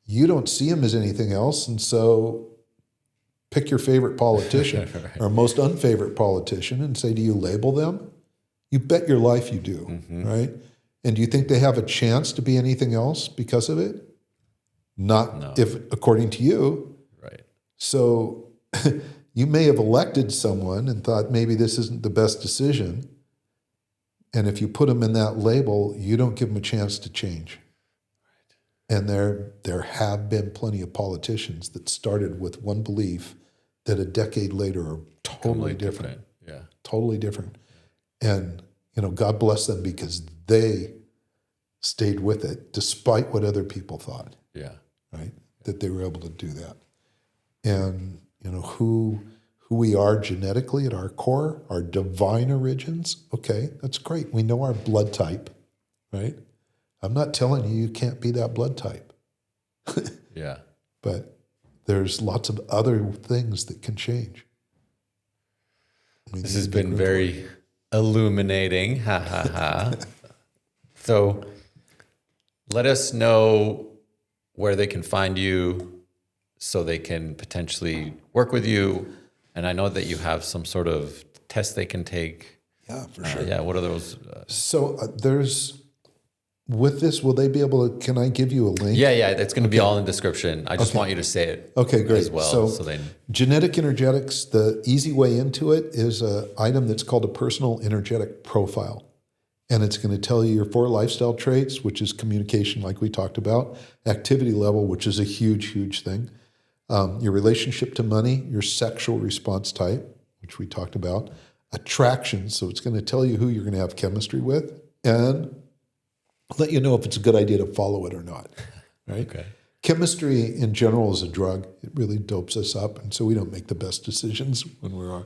You don't see him as anything else, and so pick your favorite politician Right. or most unfavorite politician and say, do you label them? You bet your life you do, right? And do you think they have a chance to be anything else because of it? Not if, according to you. Right. So you may have elected someone and thought maybe this isn't the best decision. And if you put them in that label, you don't give them a chance to change. Right. And there have been plenty of politicians that started with one belief that a decade later are totally different. Yeah. Totally different. And, God bless them because they stayed with it despite what other people thought. Yeah. Right? That they were able to do that. And, who we are genetically at our core, our divine origins, okay, that's great. We know our blood type, right? I'm not telling you can't be that blood type. Yeah. But there's lots of other things that can change. This has been very illuminating. Ha ha ha. So let us know where they can find you so they can potentially work with you. And I know that you have some sort of test they can take. Yeah, for sure. Yeah, what are those? With this, will they be able to, can I give you a link? Yeah, it's going to be all in the description. I just want you to say it great. as well. So genetic energetics, the easy way into it is an item that's called a personal energetic profile. And it's going to tell you your 4 lifestyle traits, which is communication, like we talked about, activity level, which is a huge, huge thing, your relationship to money, your sexual response type, which we talked about, attraction, so it's going to tell you who you're going to have chemistry with, and let you know if it's a good idea to follow it or not, right? Okay. Chemistry in general is a drug. It really dopes us up, and so we don't make the best decisions when we're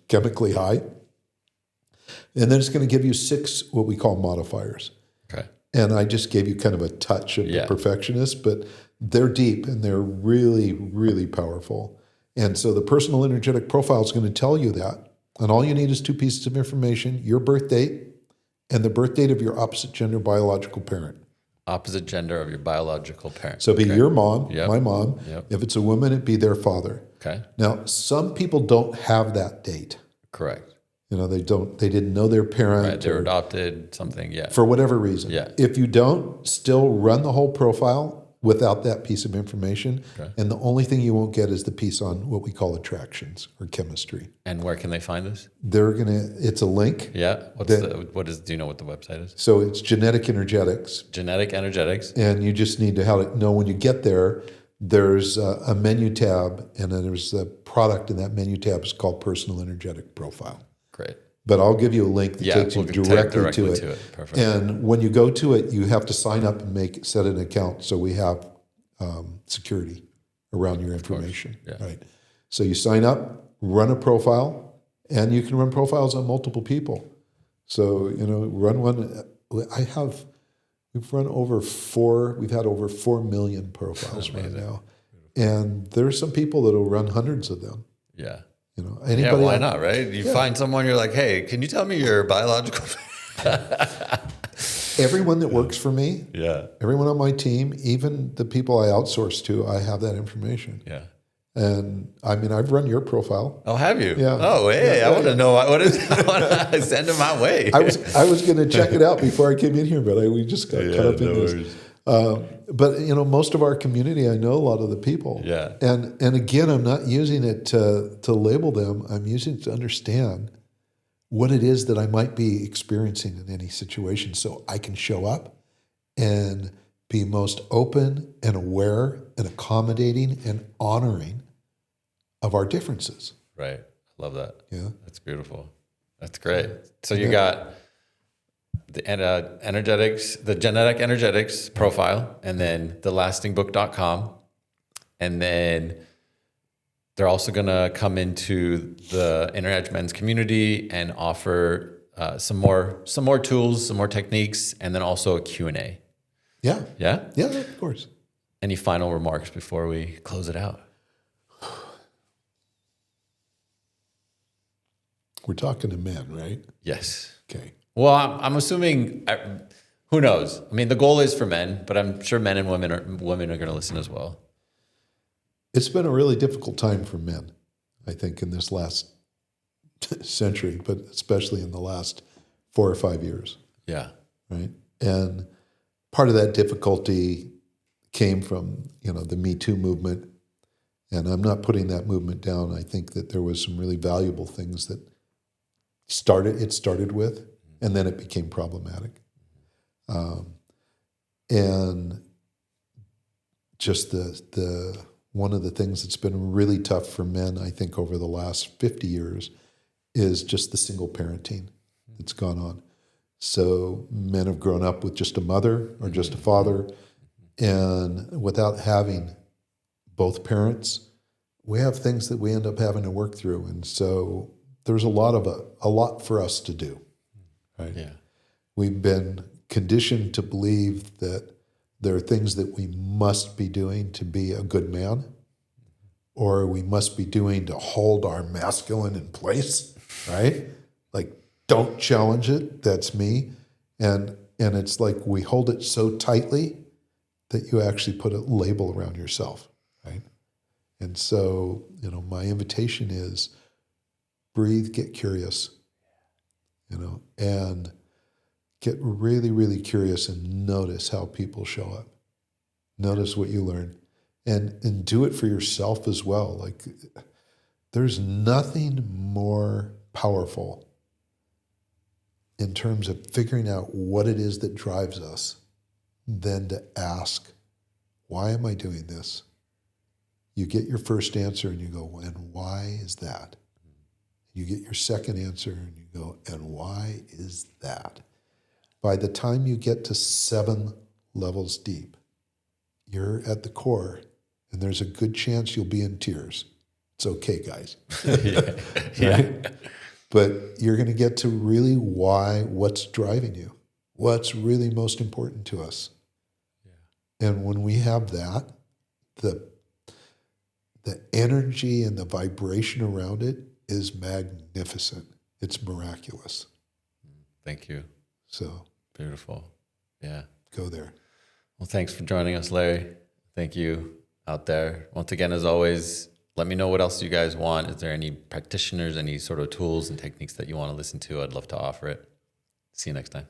chemically high. And then it's going to give you 6 what we call modifiers. Okay. And I just gave you kind of a touch of the perfectionist, but they're deep and they're really, really powerful. And so the personal energetic profile is going to tell you that. And all you need is 2 pieces of information, your birth date and the birth date of your opposite gender biological parent. Opposite gender of your biological parent. So it'd be your mom, Yep. my mom. Yep. If it's a woman, it'd be their father. Okay. Now, some people don't have that date. Correct. They didn't know their parent. Right. They were adopted, something. Yeah. For whatever reason. Yeah. If you don't, still run the whole profile without that piece of information. Okay. And the only thing you won't get is the piece on what we call attractions or chemistry. And where can they find this? It's a link. Yeah. Do you know what the website is? So it's genetic energetics. Genetic energetics. And you just need to know when you get there, there's a menu tab, and then there's a product in that menu tab is called personal energetic profile. Great. But I'll give you a link that takes you directly to it. Perfect. And when you go to it, you have to sign up and set an account so we have security around your information. Right. So you sign up, run a profile, and you can run profiles on multiple people. So, run one. We've had over 4 million profiles right now. And there's some people that will run hundreds of them. Yeah. Anybody why not, right? You find someone, you're like, hey, can you tell me your biological? Everyone that works for me, Yeah. everyone on my team, even the people I outsource to, I have that information. Yeah. And I've run your profile. Oh, have you? Yeah. Oh, hey, I want to know what is. I want to send it my way. I was going to check it out before I came in here, but we just got caught up in this. But most of our community, I know a lot of the people. Yeah. And again, I'm not using it to label them. I'm using it to understand what it is that I might be experiencing in any situation, so I can show up and be most open and aware and accommodating and honoring of our differences. Right. I love that. Yeah. That's beautiful. That's great. So you got the the genetic energetics profile, and then thelastingbook.com. And then they're also going to come into the Inner Edge men's community and offer some more tools, some more techniques, and then also a Q&A. Yeah. Yeah? Yeah, of course. Any final remarks before we close it out? We're talking to men, right? Yes. Okay. Well, I'm assuming, who knows? I mean, the goal is for men, but I'm sure men and women are going to listen as well. It's been a really difficult time for men, I think, in this last century, but especially in the last 4 or 5 years. Yeah. Right. And part of that difficulty came from, the Me Too movement. And I'm not putting that movement down. I think that there was some really valuable things that started with, and then it became problematic. And just the one of the things that's been really tough for men, I think, over the last 50 years is just the single parenting that's gone on. So men have grown up with just a mother or just a father, and without having both parents, we have things that we end up having to work through. And so there's a lot for us to do, right? Yeah. We've been conditioned to believe that there are things that we must be doing to be a good man, or we must be doing to hold our masculine in place, right? Like, don't challenge it, that's me. And it's like we hold it so tightly that you actually put a label around yourself, right? And so, my invitation is breathe, get curious, and get really, really curious and notice how people show up. Notice what you learn, and do it for yourself as well. Like, there's nothing more powerful in terms of figuring out what it is that drives us than to ask, why am I doing this? You get your first answer and you go, and why is that? You get your second answer and you go, and why is that? By the time you get to 7 levels deep, you're at the core, and there's a good chance you'll be in tears. It's okay, guys. Right? But you're going to get to really what's driving you, what's really most important to us. Yeah. And when we have that, the energy and the vibration around it is magnificent. It's miraculous. Thank you. So beautiful. Yeah. Go there. Well, thanks for joining us, Larry. Thank you out there. Once again, as always, let me know what else you guys want. Is there any practitioners, any sort of tools and techniques that you want to listen to? I'd love to offer it. See you next time.